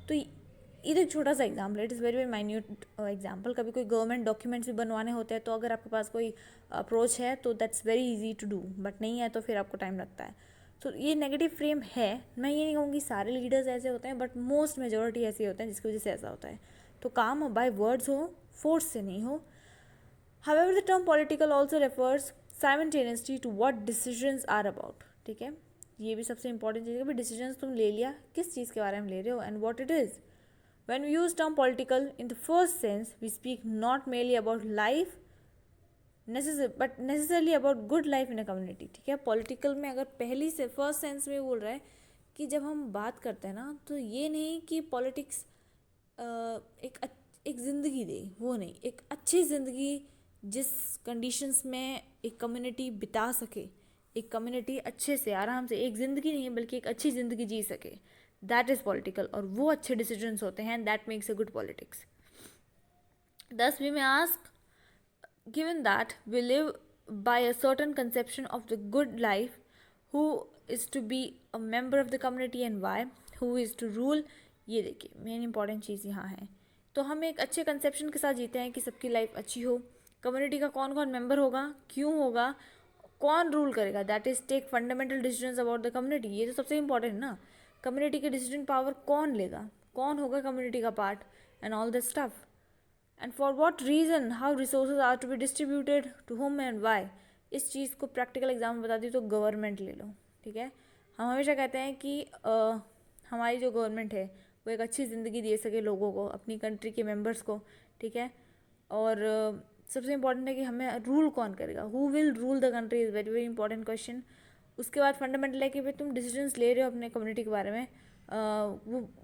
तो ये तो एक छोटा सा example, it is very very minute example. कभी कोई गवर्नमेंट डॉक्यूमेंट्स भी बनवाने होते हैं, तो अगर आपके पास कोई अप्रोच है तो that's very easy to do, but नहीं है तो फिर आपको टाइम लगता है. तो ये नेगेटिव फ्रेम है. मैं ये नहीं कहूँगी सारे लीडर्स ऐसे होते हैं, बट मोस्ट मेजोरिटी ऐसे होते हैं जिसकी वजह से ऐसा होता है. तो काम बाय वर्ड्स हो, फोर्स से नहीं हो. However, the term political also refers simultaneously to what decisions are about. ठीक है, ये भी सबसे इंपॉर्टेंट चीज़ है कि डिसीजंस तुम ले लिया, किस चीज़ के बारे में ले रहे हो, and what it is. When we use term political in the first sense, we speak not merely about life, but necessarily about good life in a community. ठीक है, पॉलिटिकल में अगर पहली से फर्स्ट सेंस में बोल रहा है कि जब हम बात करते हैं ना, तो ये नहीं कि पॉलिटिक्स एक ज़िंदगी दे, वो नहीं. एक अच्छी ज़िंदगी जिस कंडीशंस में एक कम्युनिटी बिता सके, एक कम्युनिटी अच्छे से आराम से, एक ज़िंदगी नहीं बल्कि एक अच्छी ज़िंदगी जी सके, दैट इज़ पॉलिटिकल. और वो अच्छे डिसीजंस होते हैं, that makes a good politics. Thus we may ask, given that we live by a certain conception of the good life, who is to be a member of the community and why, who is to rule. ये देखिए main important चीज़ यहाँ है. तो हम एक अच्छे conception के साथ जीते हैं कि सबकी लाइफ अच्छी हो. कम्युनिटी का कौन कौन मेंबर होगा, क्यों होगा, कौन रूल करेगा, that is take fundamental decisions about the community. ये तो सबसे इंपॉर्टेंट है ना. कम्युनिटी के डिसीजन पावर कौन लेगा, कौन होगा कम्युनिटी का part, and all this stuff. And for what reason, how resources are to be distributed, to whom and why. इस चीज़ को प्रैक्टिकल एग्जाम बता दी तो गवर्नमेंट ले लो. ठीक है, हम हमेशा कहते हैं कि हमारी जो गवर्नमेंट है वो एक अच्छी ज़िंदगी दे सके लोगों को, अपनी कंट्री के मेंबर्स को. ठीक है, और सबसे इंपॉर्टेंट है कि हमें रूल कौन करेगा, who will rule the country, is very very important question. उसके बाद फंडामेंटल है कि भाई तुम डिसीजंस ले रहे हो अपने कम्युनिटी के बारे में,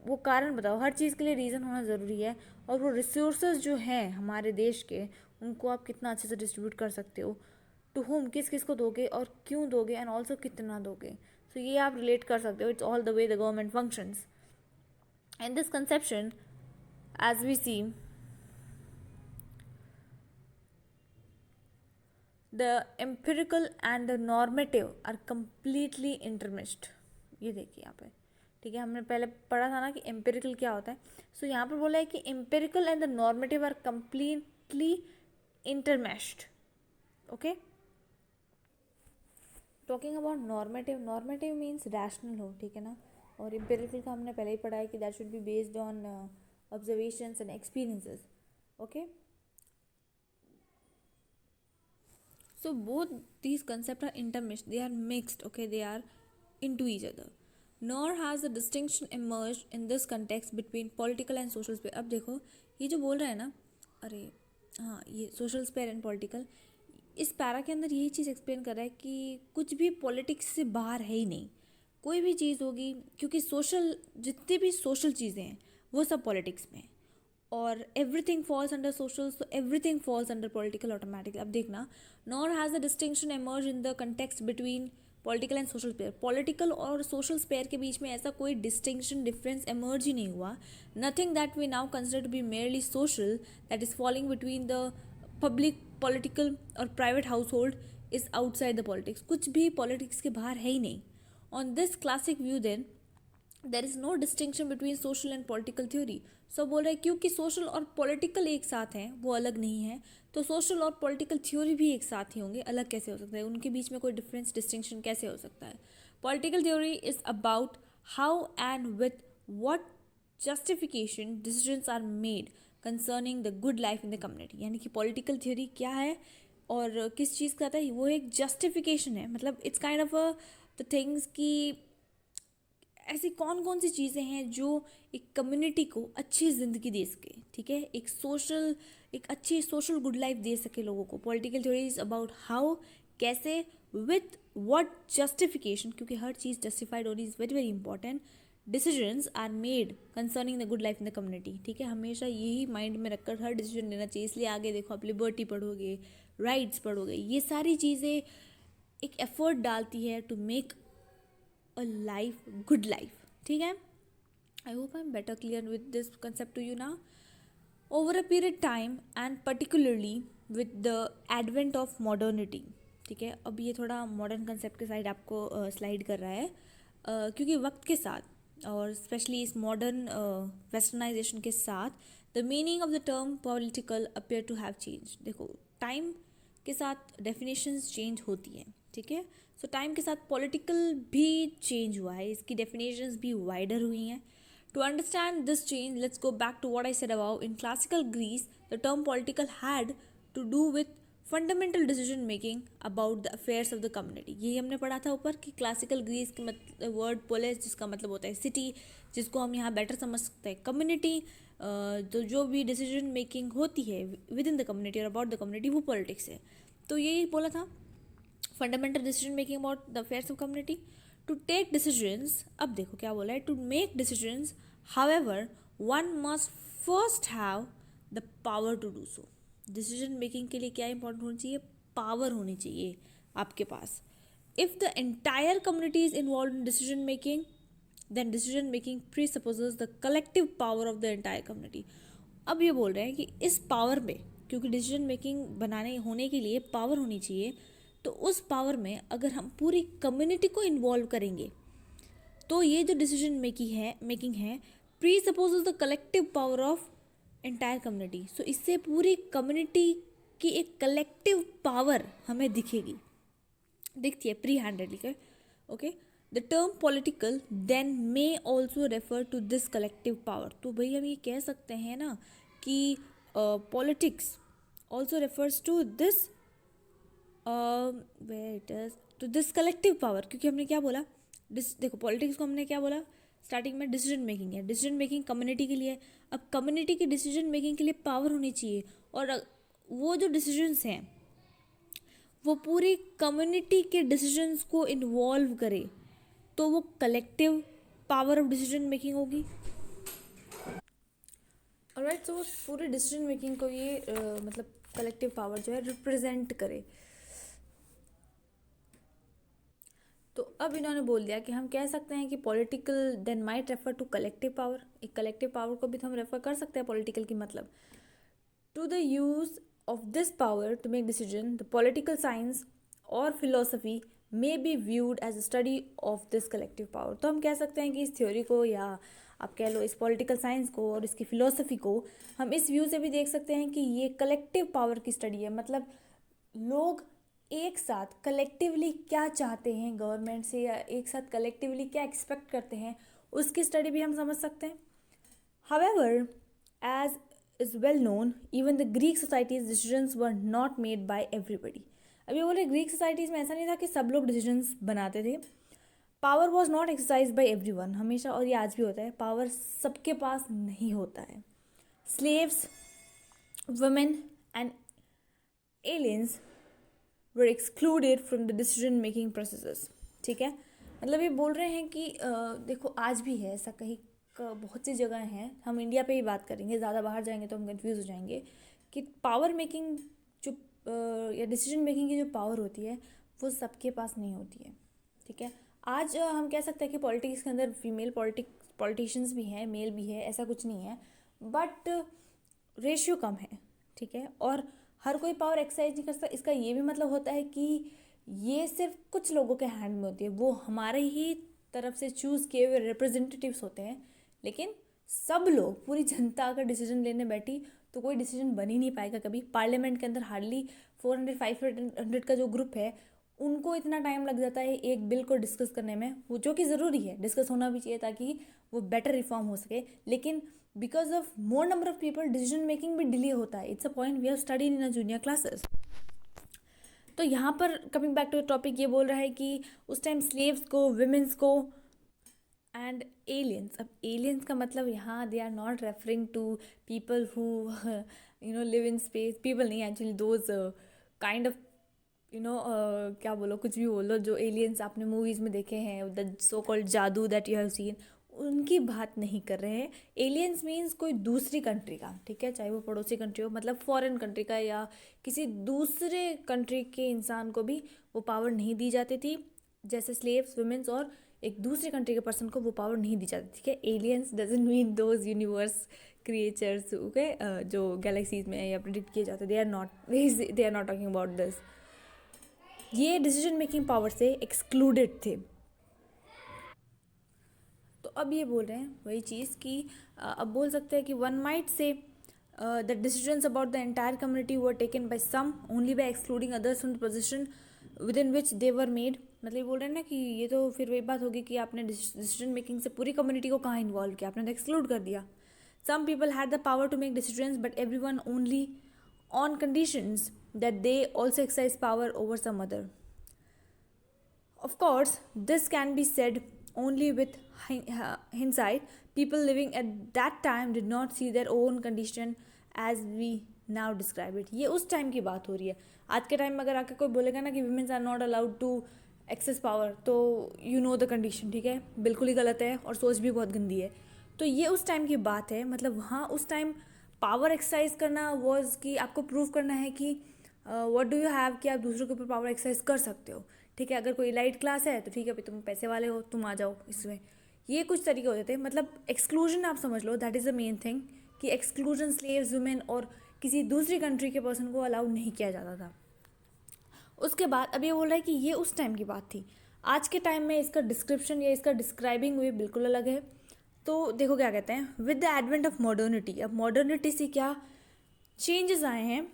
वो कारण बताओ. हर चीज़ के लिए रीज़न होना ज़रूरी है. और वो रिसोर्सेज जो हैं हमारे देश के, उनको आप कितना अच्छे से डिस्ट्रीब्यूट कर सकते हो, टू होम, किस किस को दोगे और क्यों दोगे, एंड ऑल्सो कितना दोगे. तो ये आप रिलेट कर सकते हो. It's all the way the government functions. And this conception, as we see, the empirical and the normative are completely intermeshed. ये देखिए यहाँ पे. ठीक है, हमने पहले पढ़ा था ना कि एम्पेरिकल क्या होता है. सो यहाँ पर बोला है कि empirical and the normative are completely intermeshed. Okay, talking about normative, normative means rational हो. ठीक है ना, और एम्पेरिकल का हमने पहले ही पढ़ा है कि that should be based on observations and experiences. Okay, so both these concepts are intermixed, they are mixed, okay, they are into each other. Nor has a distinction emerged in this context between political and social sphere. अब देखो ये जो बोल रहा है ना, अरे हाँ, ये सोशल स्पेयर एंड पॉलिटिकल, इस पैरा के अंदर यही चीज़ एक्सप्लेन कर रहा है कि कुछ भी पॉलिटिक्स से बाहर है ही नहीं. कोई भी चीज़ होगी, क्योंकि सोशल, जितनी भी सोशल चीज़ें हैं वो सब पॉलिटिक्स में, और everything falls under social, so everything falls under political automatically. अब देखना, nor has a distinction emerge in the context between political and social sphere. Political और सोशल स्पेयर के बीच में ऐसा कोई डिस्टिंक्शन, डिफरेंस एमर्ज ही नहीं हुआ. Nothing that we now consider to be merely social that is falling between the public, political और private household is outside the politics. कुछ भी पॉलिटिक्स के बाहर है ही नहीं. On this classic view then there is no distinction between social and political theory. So बोल रहे हैं क्योंकि सोशल और पॉलिटिकल एक साथ हैं, वो अलग नहीं है, तो सोशल और पॉलिटिकल थ्योरी भी एक साथ ही होंगे. अलग कैसे हो सकता है, उनके बीच में कोई डिफरेंस, डिस्टिंक्शन कैसे हो सकता है. Political theory is about how and with what justification decisions are made concerning the good life in the community. यानी कि पॉलिटिकल थ्योरी क्या है और किस चीज़ का आता है, वो एक जस्टिफिकेशन है. मतलब it's kind of the things की ऐसी कौन कौन सी चीज़ें हैं जो एक कम्युनिटी को अच्छी ज़िंदगी दे सके. ठीक है, एक अच्छी सोशल गुड लाइफ दे सके लोगों को. Political theory is about how, कैसे, विथ व्हाट जस्टिफिकेशन, क्योंकि हर चीज़ जस्टिफाइड होनी is very very important. Decisions are made concerning the good life in the community. ठीक है, हमेशा यही माइंड में रखकर हर डिसीजन लेना चाहिए. इसलिए आगे देखो, आप लिबर्टी पढ़ोगे, राइट्स पढ़ोगे, ये सारी चीज़ें एक एफर्ट डालती है to make a life, good life, ठीक है. I hope I am better clear with this concept to you now. Over a period time and particularly with the advent of modernity, ठीक है, अब ये थोड़ा मॉडर्न कंसेप्ट के side आपको slide कर रहा है, क्योंकि वक्त के साथ और स्पेशली इस मॉडर्न वेस्टर्नाइजेशन के साथ the meaning of the term political appear to have change. देखो, टाइम के साथ डेफिनेशंस चेंज होती हैं, ठीक है. सो टाइम के साथ पॉलिटिकल भी चेंज हुआ है, इसकी डेफिनेशंस भी वाइडर हुई हैं. To understand this change, let's go back to what I said above. In classical Greece, the term political had to do with fundamental decision making about the affairs of the community. यही हमने पढ़ा था ऊपर कि classical Greece के मतलब word police, जिसका मतलब होता है सिटी, जिसको हम यहाँ बेटर समझ सकते हैं कम्युनिटी. तो जो भी डिसीजन मेकिंग होती है विद इन द कम्युनिटी और अबाउट द कम्युनिटी, वो पॉलिटिक्स है. तो यही बोला था, fundamental decision making about the affairs of community. To take decisions, अब देखो क्या बोला है, to make decisions, however one must first have the power to do so. Decision making के लिए क्या इंपॉर्टेंट होनी चाहिए? पावर होनी चाहिए आपके पास. If the entire community is involve in decision making, then decision making presupposes the collective power of the entire community. अब ये बोल रहे हैं कि इस पावर में, क्योंकि डिसीजन मेकिंग बनाने होने के लिए पावर होनी चाहिए, तो उस पावर में अगर हम पूरी कम्युनिटी को इन्वॉल्व करेंगे तो ये जो डिसीजन मेकिंग है presupposes the collective power of entire community. So इससे पूरी कम्युनिटी की एक कलेक्टिव पावर हमें दिखती है प्री हैंडेड लिखा है. Okay, the term political then may also refer to this collective power. तो भाई हम ये कह सकते हैं ना कि politics also refers to this to this collective power. क्योंकि हमने क्या बोला, देखो पॉलिटिक्स को हमने क्या बोला स्टार्टिंग में, डिसीजन मेकिंग है. डिसीजन मेकिंग कम्युनिटी के लिए. अब कम्युनिटी की डिसीजन मेकिंग के लिए पावर होनी चाहिए, और वो जो डिसीजंस हैं वो पूरी कम्युनिटी के डिसीजंस को इन्वॉल्व करे, तो वो collective power of decision making होगी. ऑलराइट, तो पूरी डिसीजन मेकिंग को ये मतलब कलेक्टिव पावर जो है रिप्रेजेंट करे. तो अब इन्होंने बोल दिया कि हम कह सकते हैं कि political then might refer to collective power. एक कलेक्टिव पावर को भी तो हम रेफर कर सकते हैं पॉलिटिकल की मतलब. To the use of this power to make decision, the political science और philosophy may be viewed as a study of this collective power. तो हम कह सकते हैं कि इस थ्योरी को, या आप कह लो इस पॉलिटिकल साइंस को और इसकी फिलोसफी को, हम इस व्यू से भी देख सकते हैं कि ये कलेक्टिव पावर की स्टडी है. मतलब लोग एक साथ कलेक्टिवली क्या चाहते हैं गवर्नमेंट से, या एक साथ कलेक्टिवली क्या एक्सपेक्ट करते हैं, उसकी स्टडी भी हम समझ सकते हैं. However, as is well known, even the Greek societies decisions were not made by everybody. अभी बोले ग्रीक सोसाइटीज़ में ऐसा नहीं था कि सब लोग डिसीजंस बनाते थे. Power was not exercise by every one, हमेशा, और ये आज भी होता है, पावर सबके पास नहीं होता है. Slaves, women and aliens were excluded from the decision making processes. ठीक है, मतलब ये बोल रहे हैं कि देखो आज भी है ऐसा, कहीं बहुत सी जगह हैं, हम इंडिया पे ही बात करेंगे, ज़्यादा बाहर जाएंगे तो हम कंफ्यूज हो जाएंगे, कि पावर मेकिंग जो या डिसीजन मेकिंग की जो पावर होती है वो सबके पास नहीं होती है. ठीक है, आज हम कह सकते हैं कि पॉलिटिक्स के अंदर फीमेल पॉलिटिशियंस भी हैं, मेल भी है, ऐसा कुछ नहीं है, बट रेशियो कम है. ठीक है, और हर कोई पावर एक्सरसाइज नहीं कर सकता. इसका ये भी मतलब होता है कि ये सिर्फ कुछ लोगों के हैंड में होती है, वो हमारे ही तरफ से चूज़ किए हुए रिप्रेजेंटेटिव्स होते हैं. लेकिन सब लोग, पूरी जनता अगर डिसीजन लेने बैठी तो कोई डिसीजन बन ही नहीं पाएगा कभी. पार्लियामेंट के अंदर हार्डली 400-500 का जो ग्रुप है, उनको इतना टाइम लग जाता है एक बिल को डिस्कस करने में, वो जो कि ज़रूरी है, डिस्कस होना भी चाहिए ताकि वो बेटर रिफॉर्म हो सके. लेकिन because of more number of people decision making भी डिले होता है. It's a point we have studied in a junior classes. तो यहाँ पर कमिंग बैक टू टॉपिक, ये बोल रहा है कि उस टाइम स्लेव्स को, विमेंस को एंड एलियंस. अब एलियंस का मतलब यहाँ they are not referring to people who live in space. People नहीं, एक्चुअली दोज काइंड ऑफ क्या बोलो, कुछ भी बोलो, जो एलियंस आपने मूवीज़ में देखे हैं, द सो कॉल्ड जादू दैट यू हैव सीन, उनकी बात नहीं कर रहे हैं. एलियंस मीन्स कोई दूसरी कंट्री का. ठीक है, चाहे वो पड़ोसी कंट्री हो, मतलब फॉरेन कंट्री का, या किसी दूसरे कंट्री के इंसान को भी वो पावर नहीं दी जाती थी, जैसे स्लेव्स, वुमेन्स और एक दूसरे कंट्री के पर्सन को वो पावर नहीं दी जाती, ठीक है। Aliens doesn't mean those universe creatures, okay, जो गैलेक्सीज में या प्रिडिक्ट किए जाते, they are not talking about this. ये डिसीजन मेकिंग पावर से एक्सक्लूडेड थे। तो अब ये बोल रहे हैं वही चीज़ कि अब बोल सकते हैं कि one might say the decisions about the entire community were taken by some only by excluding others from the position within which they were made. मतलब ये बोल रहे हैं ना कि ये तो फिर वही बात होगी कि आपने डिसीजन मेकिंग से पूरी कम्युनिटी को कहाँ इन्वॉल्व किया, आपने तो एक्सक्लूड कर दिया। Some people had the power to make decisions but every one only on conditions that they also exercise power over some other. Of course, this can be said only with hindsight. People living at that time did not see their own condition as we now describe it. ये उस time की बात हो रही है। आज के time में अगर आके कोई बोलेगा ना कि women are not allowed to access power, तो you know the condition, ठीक है, बिल्कुल ही गलत है और सोच भी बहुत गंदी है। तो ये उस टाइम की बात है, मतलब वहाँ उस टाइम पावर एक्सरसाइज करना वॉज कि आपको प्रूव करना है कि व्हाट डू यू हैव, कि आप दूसरों के ऊपर पावर एक्सरसाइज कर सकते हो, ठीक है। अगर कोई लाइट क्लास है तो ठीक है भाई, तुम पैसे वाले हो, तुम आ जाओ इसमें। ये कुछ तरीके होते थे, मतलब एक्सक्लूजन आप समझ लो, that is the main thing, कि एक्सक्लूजन स्लेव्स, वुमेन और किसी दूसरी कंट्री के पर्सन को अलाउ नहीं किया जाता था। उसके बाद अब ये बोल रहा है कि ये उस टाइम की बात थी। आज के टाइम में इसका डिस्क्रिप्शन या इसका डिस्क्राइबिंग वे बिल्कुल अलग है। तो देखो क्या कहते हैं, with the advent of modernity, अब मॉडर्निटी से क्या चेंजेस आए हैं।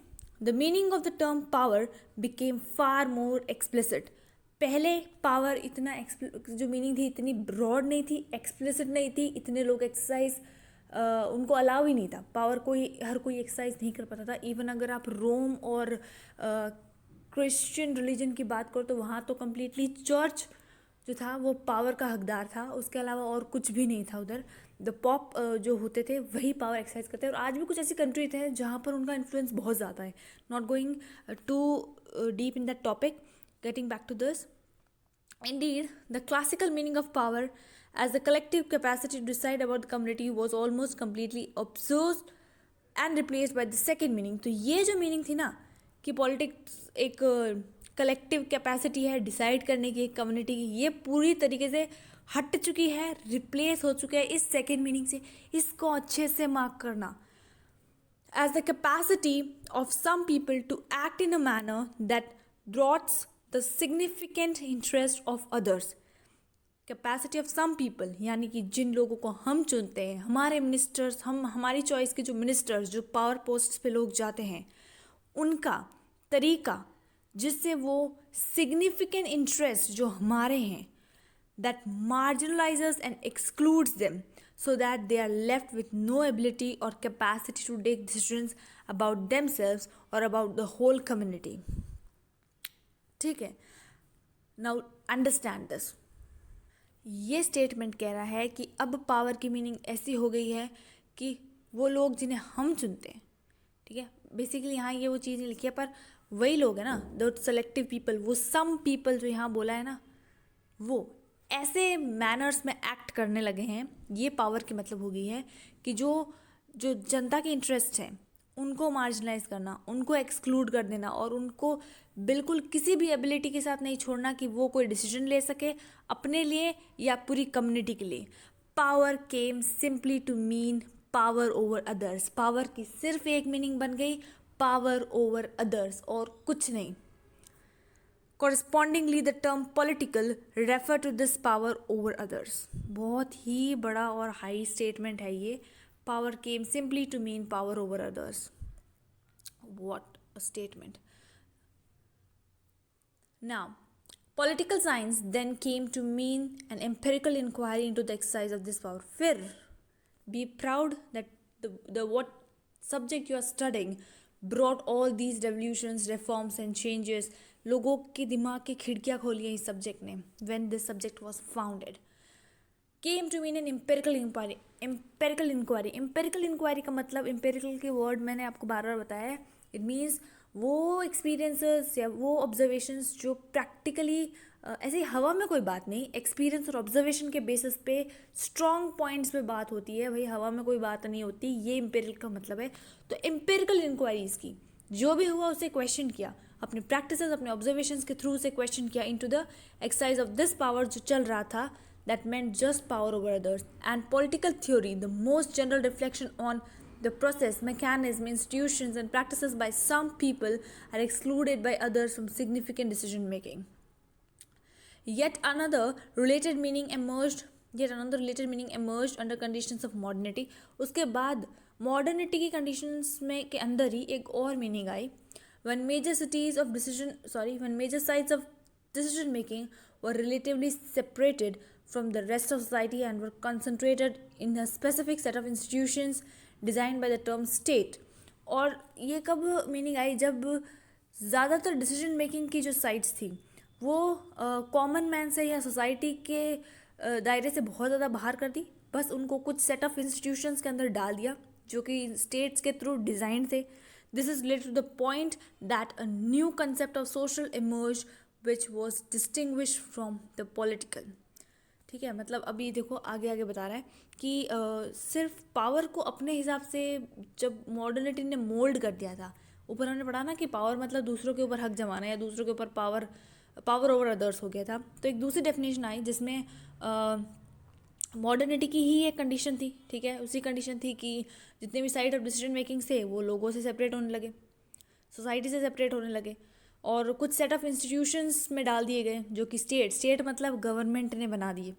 The meaning of the term power became far more explicit. पहले पावर इतना जो मीनिंग थी इतनी ब्रॉड नहीं थी, एक्सप्लिसिट नहीं थी, इतने लोग एक्सरसाइज उनको अलाउ ही नहीं था। पावर हर कोई एक्सरसाइज नहीं कर पाता था। इवन अगर आप रोम और क्रिश्चियन रिलीजन की बात करो तो वहाँ तो कम्प्लीटली चर्च जो था वो पावर का हकदार था, उसके अलावा और कुछ भी नहीं था उधर। द पॉप जो होते थे वही पावर एक्सरसाइज करते हैं। और आज भी कुछ ऐसी कंट्री थे जहाँ पर उनका इन्फ्लुएंस बहुत ज़्यादा है। Not going to deep in that topic, getting back to this, indeed, the classical meaning of power as the collective capacity to decide about the community was almost completely absorbed and replaced by the second meaning. तो ये जो meaning थी ना कि politics एक collective capacity है decide करने की एक कम्युनिटी की, ये पूरी तरीके से हट चुकी है, रिप्लेस हो चुका है इस सेकेंड मीनिंग से। इसको अच्छे से मार्क करना, as the capacity of some people to act in a manner that thwarts the significant interest of others. Capacity of some people, यानी कि जिन लोगों को हम चुनते हैं, हमारे मिनिस्टर्स, हमारी चॉइस के जो मिनिस्टर्स, जो पावर पोस्ट्स पे लोग जाते हैं, उनका तरीका जिससे वो सिग्निफिकेंट इंटरेस्ट जो हमारे हैं, that marginalises and excludes them so that they are left with no ability or capacity to take decisions about themselves or about the whole community. ठीक है, now understand this. ये स्टेटमेंट कह रहा है कि अब पावर की मीनिंग ऐसी हो गई है कि वो लोग जिन्हें हम चुनते हैं, ठीक है, बेसिकली यहाँ ये वो चीज़ लिखी है, पर वही लोग हैं ना, द सेलेक्टिव पीपल, वो सम पीपल जो यहाँ बोला है ना, वो ऐसे मैनर्स में एक्ट करने लगे हैं। ये पावर की मतलब हो गई है कि जो जनता के इंटरेस्ट हैं उनको मार्जिनलाइज करना, उनको एक्सक्लूड कर देना और उनको बिल्कुल किसी भी एबिलिटी के साथ नहीं छोड़ना कि वो कोई डिसीजन ले सके अपने लिए या पूरी कम्युनिटी के लिए। Power came simply to mean power over others. Power की सिर्फ एक मीनिंग बन गई, पावर ओवर अदर्स, और कुछ नहीं। Correspondingly, the term political refer to this power over others. बहुत ही बड़ा और हाई स्टेटमेंट है ये। Power came simply to mean power over others. What a statement. Now, political science then came to mean an empirical inquiry into the exercise of this power. फिर be proud that the what subject you are studying brought all these revolutions, reforms and changes. लोगों के दिमाग की खिड़कियाँ खोली हैं इस subject ने। When this subject was founded, came to mean an empirical inquiry. Empirical inquiry, empirical inquiry का मतलब, empirical के वर्ड मैंने आपको बार बार बताया है, it means वो एक्सपीरियंसेस या वो ऑब्जर्वेशंस जो प्रैक्टिकली ऐसे हवा में कोई बात नहीं, एक्सपीरियंस और ऑब्जर्वेशन के बेसिस पे स्ट्रॉन्ग पॉइंट्स पे बात होती है। भाई हवा में कोई बात नहीं होती, ये एम्पेरिकल का मतलब है। तो एम्पेरिकल इंक्वायरीज की, जो भी हुआ उसे क्वेश्चन किया, अपने प्रैक्टिसेस, अपने ऑब्जर्वेशंस के थ्रू से क्वेश्चन किया into the exercise of this power जो चल रहा था that meant just power over others. And political theory, the most general reflection on the process, mechanism, institutions, and practices by some people are excluded by others from significant decision making. Yet another related meaning emerged under conditions of modernity. उसके बाद modernity की conditions में के अंदर ही एक और meaning I. When major sites of decision making were relatively separated from the rest of society and were concentrated in a specific set of institutions designed by the term state. और ये कब meaning I, जब ज़्यादातर decision making की जो sites थी वो common man से या सोसाइटी के दायरे से बहुत ज़्यादा बाहर कर दी. बस उनको कुछ सेट ऑफ इंस्टीट्यूशंस के अंदर डाल दिया जो कि स्टेट्स के थ्रू डिज़ाइन थे. This is related to the point that a new concept of social emerge which was distinguish from the political. ठीक है, मतलब अभी देखो आगे आगे बता रहा है कि सिर्फ पावर को अपने हिसाब से जब मॉडर्निटी ने मोल्ड कर दिया था. ऊपर हमने पढ़ा ना कि पावर मतलब दूसरों के ऊपर हक जमाना या दूसरों के ऊपर पावर ओवर अदर्स हो गया था. तो एक दूसरी डेफिनेशन आई जिसमें मॉडर्निटी की ही एक कंडीशन थी. ठीक है, उसी कंडीशन थी कि जितने भी साइड ऑफ डिसीजन मेकिंग थे वो लोगों से सेपरेट होने लगे, सोसाइटी से सेपरेट होने लगे और कुछ सेट ऑफ इंस्टीट्यूशंस में डाल दिए गए जो कि स्टेट मतलब गवर्नमेंट ने बना दिए.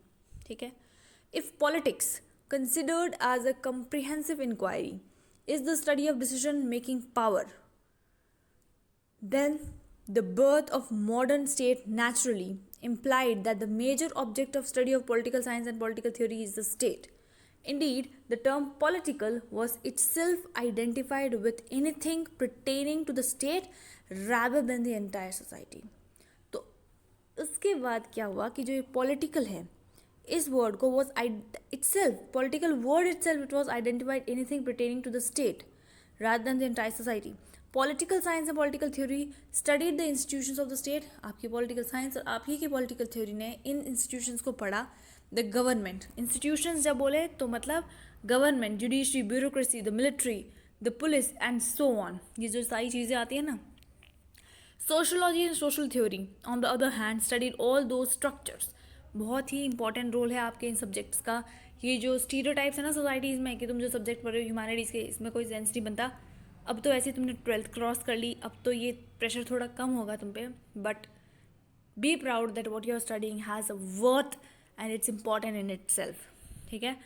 ठीक है. If politics considered as a comprehensive inquiry is the study of decision making power, then the birth of modern state naturally implied that the major object of study of political science and political theory is the state. Indeed, the term political was itself identified with anything pertaining to the state rather than the entire society. तो उसके बाद क्या हुआ कि जो ये political है, इस वर्ड को was political word itself, it was identified anything pertaining to the state rather than the entire society. Political science and political theory studied the institutions of the state. आपकी पॉलिटिकल साइंस और आप ही की political theory ने इन institutions को पढ़ा. The government institutions जब बोले तो मतलब government, judiciary, bureaucracy, the military, the police and so on, ये जो सारी चीज़ें आती हैं ना. Sociology and social theory on the other hand studied all दो स्ट्रक्चर्स. बहुत ही इंपॉर्टेंट रोल है आपके इन सब्जेक्ट्स का. ये जो स्टीरियोटाइप्स है ना सोसाइटीज़ में कि तुम जो सब्जेक्ट पढ़ रहे हो ह्यूमैनिटीज़ के, इसमें कोई सेंस नहीं बनता. अब तो ऐसे तुमने 12th क्रॉस कर ली, अब तो ये प्रेशर थोड़ा कम होगा तुम पे. But be proud that what you are studying has a worth and it's important in itself. ठीक है.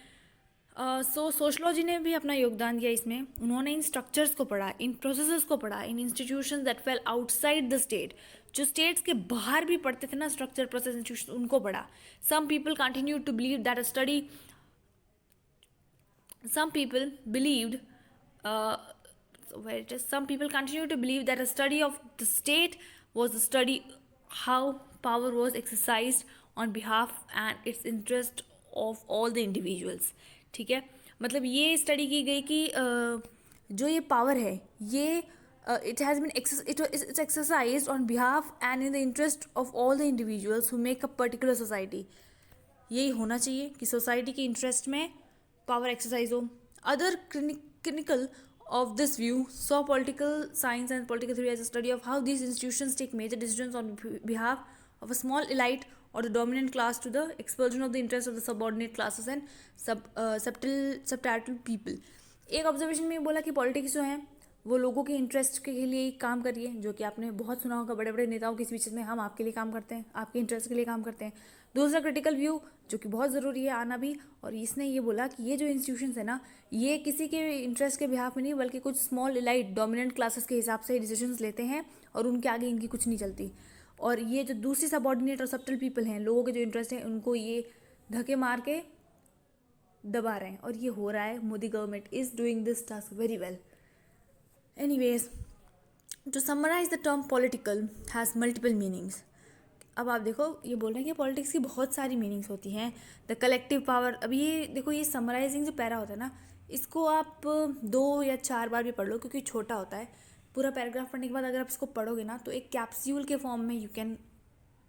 सो सोशलॉजी ने भी अपना योगदान दिया इसमें. उन्होंने इन स्ट्रक्चर्स को पढ़ा, इन प्रोसेसेस को पढ़ा, in institutions that fell outside the state, जो स्टेट्स के बाहर भी पढ़ते थे ना स्ट्रक्चर, प्रोसेस, इंस्टीट्यूशन, उनको पढ़ा. Some people continue to believe that a study some people believed some people continue to believe that a study of the state was the study how power was exercised on behalf and its interest of all the individuals. ठीक है, मतलब ये study की गई कि जो ये power है ये it has been it's exercised on behalf and in the interest of all the individuals who make a particular society. यही होना चाहिए कि सोसाइटी के इंटरेस्ट में पावर एक्सरसाइज हो. Other clinical of this view saw political science and political theory as a study of how these institutions take major decisions on behalf of a small elite or the dominant class to the expulsion of the interests of the subordinate classes and subtitled people. एक observation में बोला कि politics जो है वो लोगों के interest के लिए काम कर रही है, जो कि आपने बहुत सुना होगा बड़े बड़े नेताओं के स्पीचेस में, हम आपके लिए काम करते हैं, आपके इंटरेस्ट के लिए काम करते हैं. दूसरा क्रिटिकल व्यू जो कि बहुत ज़रूरी है आना भी, और इसने ये बोला कि ये जो इंस्टीट्यूशंस है ना ये किसी के इंटरेस्ट के बिहाफ में नहीं बल्कि कुछ स्मॉल इलाइट डोमिनेंट क्लासेस के हिसाब से डिसीजंस लेते हैं और उनके आगे इनकी कुछ नहीं चलती. और ये जो दूसरी सबऑर्डिनेट और सबटल पीपल हैं, लोगों के जो इंटरेस्ट हैं उनको ये धक्के मार के दबा रहे हैं, और ये हो रहा है. Modi government is doing this task very well. Anyways, to summarize the term political has multiple meanings. अब आप देखो ये बोल रहे हैं कि पॉलिटिक्स की बहुत सारी मीनिंग्स होती हैं. द कलेक्टिव पावर, अब ये देखो ये समराइजिंग जो पैरा होता है ना इसको आप 2 या 4 बार भी पढ़ लो क्योंकि छोटा होता है. पूरा पैराग्राफ पढ़ने के बाद अगर आप इसको पढ़ोगे ना तो एक कैप्सूल के फॉर्म में यू कैन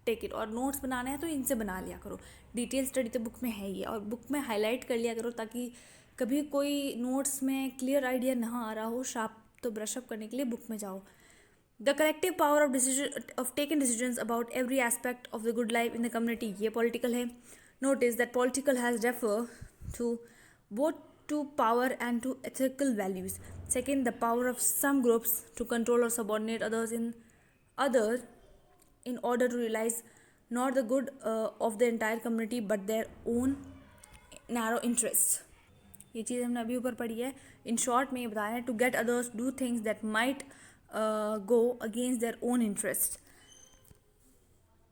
टेक इट. और नोट्स बनाने हैं तो इनसे बना लिया करो. डिटेल स्टडी तो बुक में है ही, और बुक में हाईलाइट कर लिया करो ताकि कभी कोई नोट्स में क्लियर आइडिया ना आ रहा हो शार्प तो ब्रशअप करने के लिए बुक में जाओ. The collective power of taken decisions about every aspect of the good life in the community, ये पॉलिटिकल है. Notice that political has refer to both to power and to ethical values. Second, the power of some groups to control or subordinate others in order to realize not the good of the entire community but their own narrow interests. ये चीज़ हमने अभी ऊपर पढ़ी है. In short में ये बताया है, to get others do things that might go against their own interest.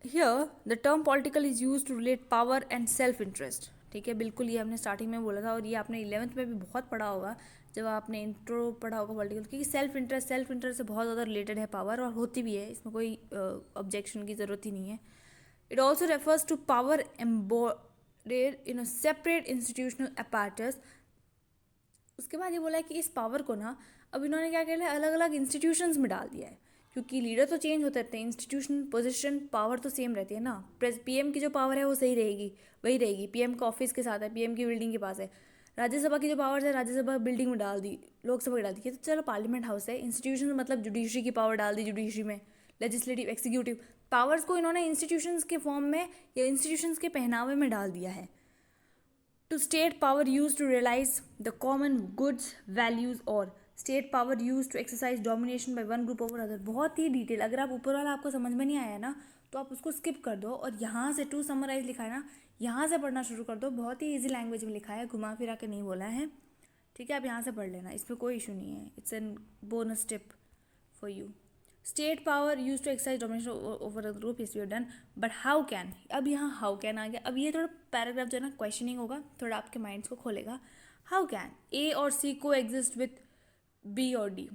Here the term political is use to relate power and self interest. ठीक है, बिल्कुल ये हमने स्टार्टिंग में बोला था और ये आपने 11th में भी बहुत पढ़ा होगा जब आपने इंट्रो पढ़ा होगा पॉलिटिकल, क्योंकि सेल्फ इंटरेस्ट से बहुत ज़्यादा रिलेटेड है पावर, और होती भी है, इसमें कोई ऑब्जेक्शन की ज़रूरत ही नहीं है. It also refers to power embodied in a separate institutional apparatus. उसके बाद ये बोला है कि इस पावर को ना अब इन्होंने क्या किया है, अलग अलग इंस्टीट्यूशंस में डाल दिया है, क्योंकि लीडर तो चेंज होते रहते हैं, इंस्टीट्यूशन पोजीशन पावर तो सेम रहती है ना. पीएम की जो पावर है वो सही रहेगी, वही रहेगी. पीएम का ऑफिस के साथ है, पीएम की बिल्डिंग के पास है. राज्यसभा की जो पावर्स है राज्यसभा बिल्डिंग में डाल दी, लोकसभा की डाल दी. तो चलो पार्लियामेंट हाउस है, इंस्टीट्यूशन मतलब जुडिशरी की पावर डाल दी जुडिशरी में, लेजिस्लेटिव एक्सिक्यूटिव पावर्स को इन्होंने इंस्टीट्यूशंस के फॉर्म में या इंस्टीट्यूशंस के पहनावे में डाल दिया है. To state power used to realize the common goods, values, or state power used to exercise domination by one group over other. बहुत ही डिटेल, अगर आप ऊपर वाला आपको समझ में नहीं आया ना तो आप उसको स्किप कर दो और यहाँ से टू समराइज लिखा है ना, यहाँ से पढ़ना शुरू कर दो. बहुत ही इजी लैंग्वेज में लिखा है, घुमा फिरा के नहीं बोला है. ठीक है, आप यहाँ से पढ़ लेना, इसमें कोई इशू नहीं है. It's an bonus tip for you. State power use to exercise domination over a group, yes we are done. But how can, अब यहाँ हाउ कैन आ गया. अब ये थोड़ा पैराग्राफ जो है ना क्वेश्चनिंग होगा, थोड़ा आपके माइंड्स को खोलेगा. हाउ कैन ए और सी को एग्जिस्ट विथ बी और डी.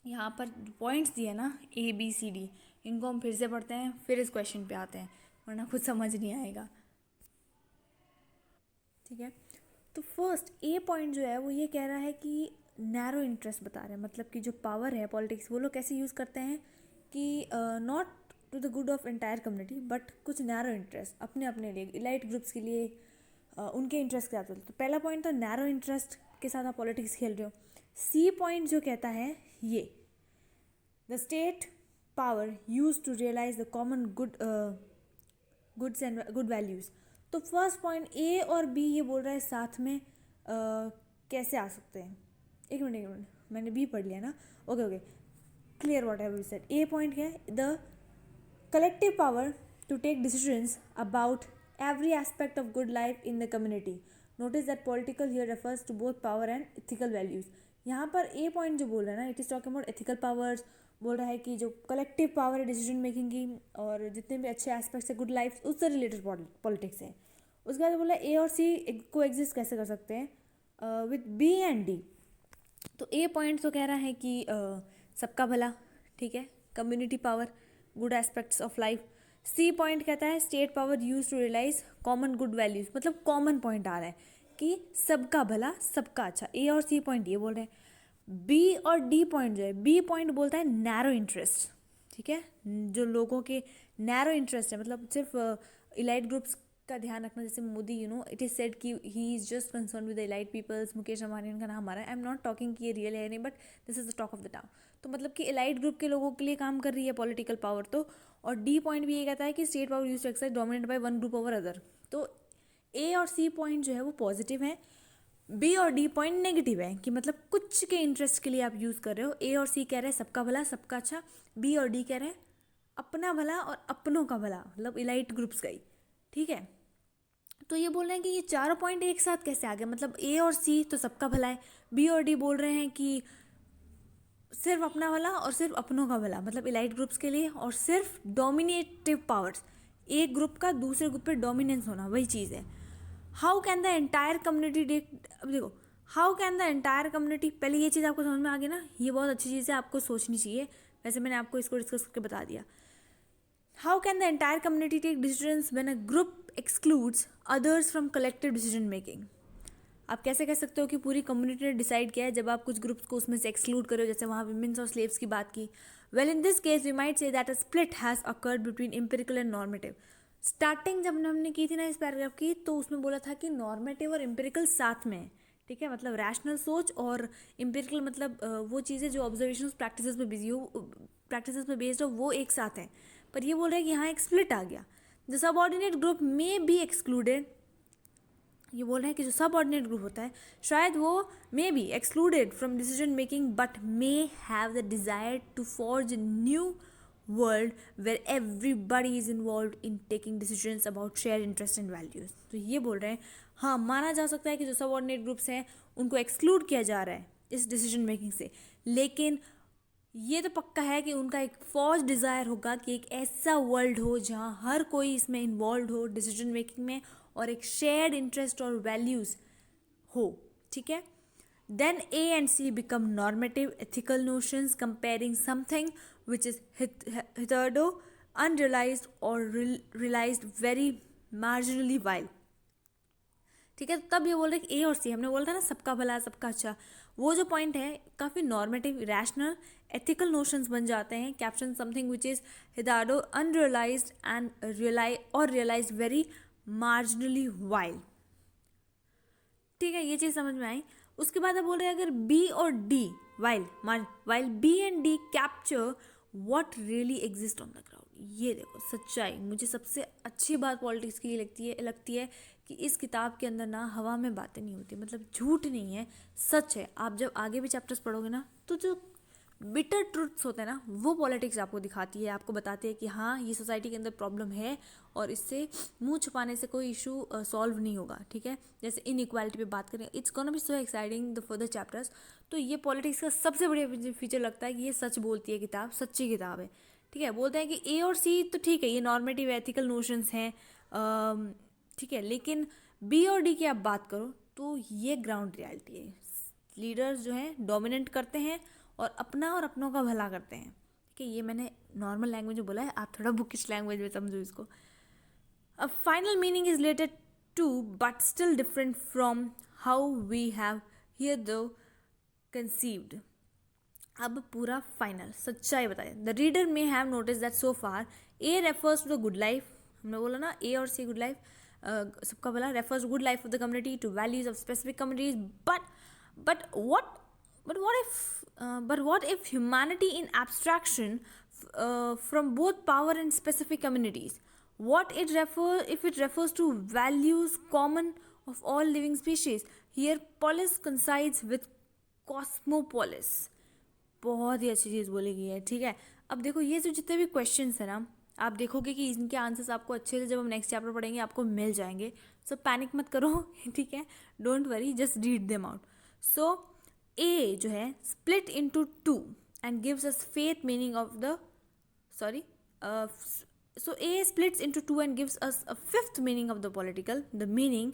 यहाँ पर पॉइंट्स दिए ना ए बी सी डी, इनको हम फिर से पढ़ते हैं, फिर इस क्वेश्चन पे आते हैं, वरना कुछ समझ नहीं आएगा. ठीक है, तो फर्स्ट ए पॉइंट जो है वो ये कह रहा है कि नैरो इंटरेस्ट बता रहे हैं, मतलब कि जो पावर है पॉलिटिक्स वो लोग कैसे यूज़ करते हैं कि not to the good of entire community but कुछ नैरो इंटरेस्ट अपने अपने लिए, इलाइट ग्रुप्स के लिए, उनके इंटरेस्ट के साथ. तो पहला पॉइंट तो नैरो इंटरेस्ट के साथ आप पॉलिटिक्स खेल रहे हो. सी पॉइंट जो कहता है ये the state power use to realize the common goods and good values. तो फर्स्ट पॉइंट ए और बी ये बोल रहा है साथ में कैसे आ सकते हैं. एक मिनट मैंने बी पढ़ लिया ना. Okay clear what have you said. A point क्या है, the collective power to take decisions about every aspect of good life in the community. Notice that political here refers to both power and ethical values. यहाँ पर A point जो बोल रहा है ना, it is talking about ethical powers. बोल रहा है कि जो कलेक्टिव पावर है डिसीजन मेकिंग की और जितने भी अच्छे एस्पेक्ट्स है गुड लाइफ उससे रिलेटेड पॉलिटिक्स है. उसके बाद बोला ए और सी को एग्जिस्ट कैसे कर सकते हैं विथ बी एंड डी. तो ए पॉइंट तो कह रहा है कि सबका भला, ठीक है, community power, good aspects of life. C point कहता है state power use to realize common good values, मतलब कॉमन पॉइंट आ रहा है कि सबका भला सबका अच्छा. ए और सी पॉइंट ये बोल रहे हैं. बी और डी पॉइंट जो है, बी पॉइंट बोलता है नैरो इंटरेस्ट. ठीक है, जो लोगों के नैरो इंटरेस्ट है, मतलब सिर्फ इलाइट ग्रुप्स का ध्यान रखना. जैसे Modi, you know, it is said कि he is just concern with the elite peoples. Mukesh Ambani उनका नाम आ रहा है. आई एम नॉट टॉकिंग कि ये रियल है नहीं, but this is the talk of the town. तो मतलब कि इलाइट ग्रुप के लोगों के लिए काम कर रही है पॉलिटिकल पावर. तो और डी पॉइंट भी ये कहता है कि state power use to exercise dominate by one group over other. तो ए और सी पॉइंट जो है वो पॉजिटिव है, बी और डी पॉइंट नेगेटिव है कि मतलब कुछ के इंटरेस्ट के लिए आप यूज़ कर रहे हो. ए और सी कह रहे हैं सबका भला सबका अच्छा, बी और डी कह रहे हैं अपना भला और अपनों का भला, मतलब इलाइट ग्रुप्स का ही. ठीक है, तो ये बोल रहे हैं कि ये चारों पॉइंट एक साथ कैसे आ गए, मतलब ए और सी तो सबका भला है, बी और डी बोल रहे हैं कि सिर्फ अपना भला और सिर्फ अपनों का भला, मतलब इलाइट ग्रुप्स के लिए, और सिर्फ डोमिनेटिव पावर्स, एक ग्रुप का दूसरे ग्रुप पे डोमिनेंस होना, वही चीज़ है. How can the entire community अब देखो, how can the entire community, पहले ये चीज़ आपको समझ में आ गई ना, ये बहुत अच्छी चीज़ है, आपको सोचनी चाहिए. वैसे मैंने आपको इसको डिस्कस करके बता दिया. How can the entire community take decisions when a group excludes others from collective decision making. आप कैसे कह सकते हो कि पूरी कम्युनिटी ने डिसाइड किया है जब आप कुछ ग्रुप्स को उसमें से एक्सक्लूड करो, जैसे वहाँ विमेंस और स्लेव्स की बात की. Well in this case we might say that a split has occurred between empirical and normative. Starting जब हमने की थी ना इस पैराग्राफ की, तो उसमें बोला था कि नॉर्मेटिव और एम्पिरिकल साथ में है. ठीक है, मतलब रैशनल सोच और एम्पिरिकल मतलब वो चीज़ें जो ऑब्जर्वेशन प्रैक्टिसेस पे बेस्ड हो वो एक साथ हैं. पर ये बोल रहे हैं कि यहाँ एक स्प्लिट आ गया. The subordinate group may be excluded, ये बोल रहे हैं कि जो सबऑर्डिनेट ग्रुप होता है शायद वो may be excluded from decision making but may have the desire to forge a new world where everybody is involve in taking decisions about share interest and values. तो ये बोल रहे हैं हाँ, माना जा सकता है कि जो सबऑर्डिनेट ग्रुप्स हैं उनको एक्सक्लूड किया जा रहा है इस डिसीजन मेकिंग से, लेकिन ये तो पक्का है कि उनका एक फॉर्स डिज़ायर होगा कि एक ऐसा वर्ल्ड हो जहाँ हर कोई इसमें इन्वॉल्व हो डिसीजन मेकिंग में और एक शेयर्ड इंटरेस्ट और वैल्यूज़ हो, ठीक है। Then A and C become normative ethical notions comparing something which is hitherto unrealized or realized very marginally while, ठीक है। तो तब ये बोल रहे कि ए और सी, हमने बोला था ना सबका भला सबका अच्छा, वो जो पॉइंट है काफ़ी नॉर्मेटिव रैशनल एथिकल नोशंस बन जाते हैं। Caption something which is hitherto unrealized and realized very marginally while, ठीक है, ये चीज़ समझ में आई। उसके बाद अब बोल रहे हैं अगर बी और D while B and D capture what really exist on the ground. ये देखो सच्चाई, मुझे सबसे अच्छी बात पॉलिटिक्स की लगती है कि इस किताब के अंदर ना हवा में बातें नहीं होती, मतलब झूठ नहीं है, सच है। आप जब आगे भी चैप्टर्स पढ़ोगे ना तो जो बिटर ट्रूथ्स होते हैं ना वो पॉलिटिक्स आपको दिखाती है, आपको बताती है कि हाँ ये सोसाइटी के अंदर प्रॉब्लम है और इससे मुंह छुपाने से कोई इशू सॉल्व नहीं होगा, ठीक है। जैसे इनइक्वालिटी पे बात करें, it's gonna be so exciting the further chapters. तो ये पॉलिटिक्स का सबसे बढ़िया फीचर लगता है कि ये सच बोलती है किताब, सच्ची किताब है, ठीक है। बोलते हैं कि ए और सी तो ठीक है, ये नॉर्मेटिव एथिकल नोशंस हैं, ठीक है, लेकिन बी और डी की आप बात करो तो ये ग्राउंड रियलिटी है। लीडर्स जो हैं डोमिनेट करते हैं और अपनों का भला करते हैं, ठीक है। ये मैंने नॉर्मल लैंग्वेज में बोला है, आप थोड़ा बुकिश लैंग्वेज में समझो इसको। A final meaning is related to but still different from how we have here though conceived. अब पूरा फाइनल सच्चाई बताए। The reader may have notice that so far A refers to the good life, हमने बोला ना ए और सी good life, सबका भला refers to good life of the community, to values of specific communities, but what if humanity in abstraction from both power and specific communities, if it refers to values common of all living species? Here polis coincides with cosmopolis। बहुत ही अच्छी चीज़ बोली गई है, ठीक है। अब देखो ये जो जितने भी क्वेश्चंस है ना, आप देखोगे कि इनके आंसर्स आपको अच्छे से जब हम नेक्स्ट चैप्टर पढ़ेंगे आपको मिल जाएंगे। सो पैनिक मत करो, ठीक है, don't worry, just read them out. So A जो है split into two and gives us faith meaning of the so A splits into two and gives us a fifth meaning of the political, the meaning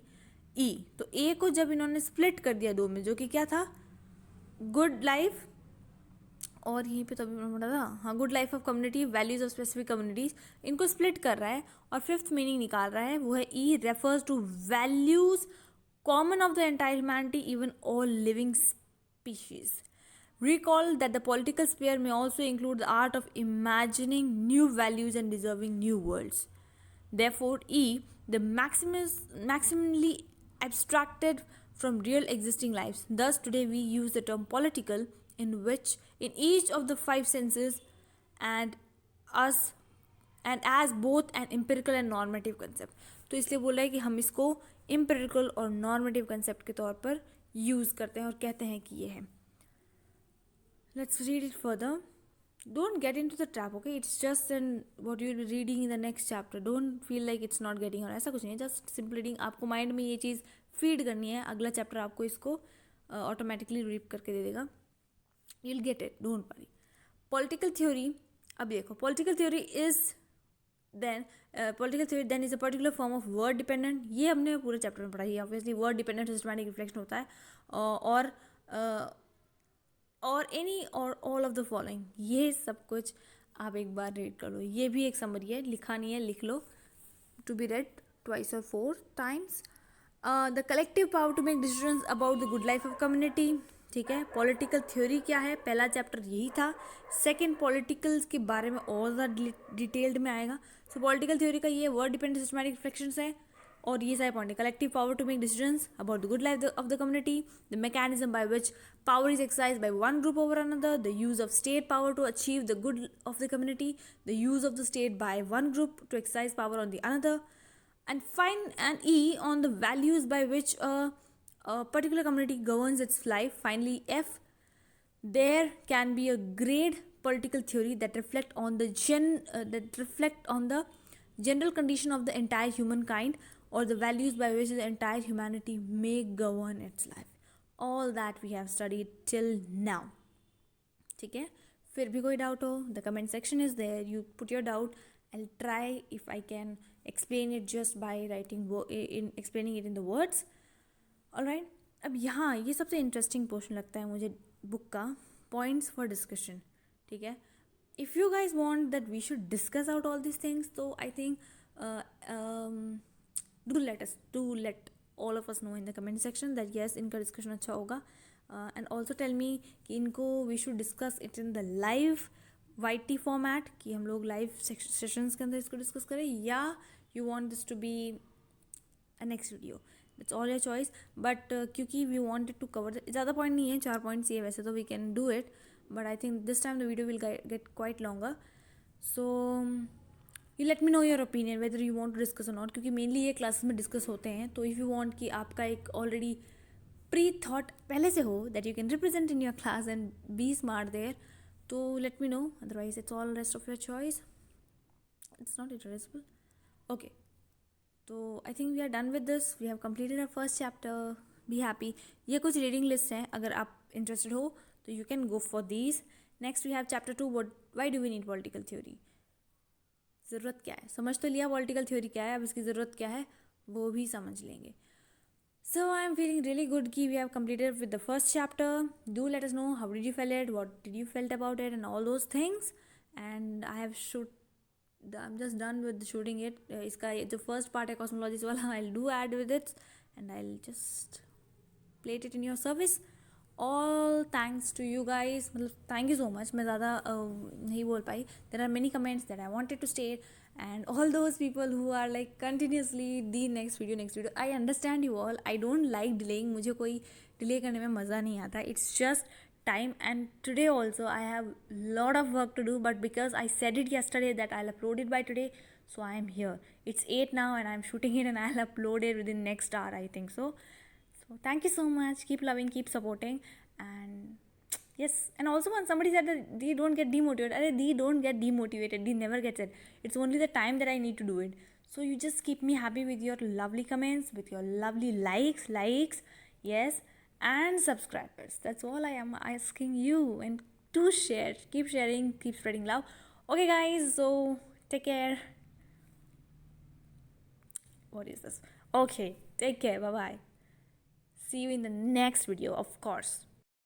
E. तो A को जब इन्होंने split कर दिया दो में, जो कि क्या था, गुड लाइफ, और यहीं पे तो अभी मैंने बोला था हाँ, good life of community, values of specific communities, इनको स्प्लिट कर रहा है और फिफ्थ मीनिंग निकाल रहा है, वो है E refers to values common of the entire humanity, even all living species. Recall that the political sphere may also include the art of imagining new values and deserving new worlds. Therefore, E, the maximally abstracted from real existing lives. Thus, today we use the term political in which, in each of the five senses, and as both an empirical and normative concept. तो इसलिए बोल रहा है कि हम इसको empirical और normative concept के तौर पर यूज़ करते हैं और कहते हैं कि ये है। Let's read it further. Don't get into the trap, okay, it's just an what you reading in the next chapter, don't feel like it's not getting, और ऐसा कुछ नहीं है, जस्ट सिंपल रीडिंग। आपको माइंड में ये चीज़ feed करनी है, अगला चैप्टर आपको इसको ऑटोमेटिकली रीड करके दे देगा, you will get it, don't worry. Political theory, अब देखो political theory is then is a particular form of word dependent, ये हमने पूरे चैप्टर में पढ़ाई है। Obviously word dependent systematic reflection होता है, और एनी और ऑल ऑफ द फॉलोइंग, ये सब कुछ आप एक बार रीड कर लो। ये भी एक समरी है, लिखा नहीं है, लिख लो, टू बी रेड ट्वाइस और 4 times। The collective power to make decisions about the good life of community, ठीक है। पॉलिटिकल थ्योरी क्या है, पहला चैप्टर यही था। सेकंड पॉलिटिकल्स के बारे में और ज़्यादा डिटेल्ड में आएगा। सो पॉलिटिकल थ्योरी का ये वर्ड डिपेंडेंट सिस्टमैटिक रिफ्लेक्शंस है, और ये सारे point, collective power to make decisions about the good life of the community, the mechanism by which power is exercised by one group over another, the use of state power to achieve the good of the community, the use of the state by one group to exercise power on the another, and E on the values by which a particular community governs its life. Finally, F, there can be a great political theory that reflect on the general condition of the entire humankind, or the values by which the entire humanity may govern its life. All that we have studied till now. ठीक है, फिर भी कोई doubt हो, the comment section is there, you put your doubt, I try if I can explain it just by writing explaining it in the words. Alright, अब यहाँ ये सबसे इंटरेस्टिंग पोर्शन लगता है मुझे बुक का, पॉइंट्स फॉर डिस्कशन. ठीक है, if you guys want that we should discuss out all this things, तो I think do let all of us know in the comment section that yes, इनका discussion अच्छा होगा. And also tell me कि इनको we should discuss it in the live YT format, कि हम लोग live sessions के अंदर इसको discuss करें, या you want this to be a next video. That's all your choice. But क्योंकि we wanted to cover ज़्यादा point नहीं है, 4 points ही है वैसे तो, we can do it, but I think this time the video will get quite longer. So you let me know your opinion whether you want to discuss or not, क्योंकि mainly ये classes में discuss होते हैं. तो if you want कि आपका एक already pre thought पहले से हो, that you can represent in your class and be smart there, तो let me know. Otherwise it's all rest of your choice, it's not erasable. Okay, तो I think we are done with this. We have completed our first chapter. Be happy. ये कुछ reading list हैं, अगर आप interested हो तो you can go for these. Next we have chapter 2, why do we need political theory. ज़रूरत क्या है, समझ तो लिया पॉलिटिकल थ्योरी क्या है, अब इसकी ज़रूरत क्या है वो भी समझ लेंगे. So I am feeling really good कि we have completed with the first chapter. Do let us know how did you fell it, what did you felt about it and all those things. And I am just done with shooting it. इसका जो first part है cosmologist वाला, I will do add with it and I will just plate it in your service. All thanks to you guys, मतलब thank you so much. मैं ज़्यादा नहीं बोल पाई. There are many comments that I wanted to state, and all those people who are like continuously the next video. I understand you all. I don't like delaying, मुझे कोई delay करने में मज़ा नहीं आता. It's just time, and today also I have lot of work to do, but because I said it yesterday that I'll upload it by today, so I am here. It's 8 now and I'm shooting it, and I'll upload it within next hour, I think so. So thank you so much. Keep loving, keep supporting, and yes. And also when somebody said that they don't get demotivated, they don't get demotivated, they never get it. It's only the time that I need to do it. So you just keep me happy with your lovely comments, with your lovely likes, yes, and subscribers. That's all I am asking you. And to share, keep sharing, keep spreading love. Okay guys, so take care. What is this? Okay, take care. Bye bye. See you in the next video, of course.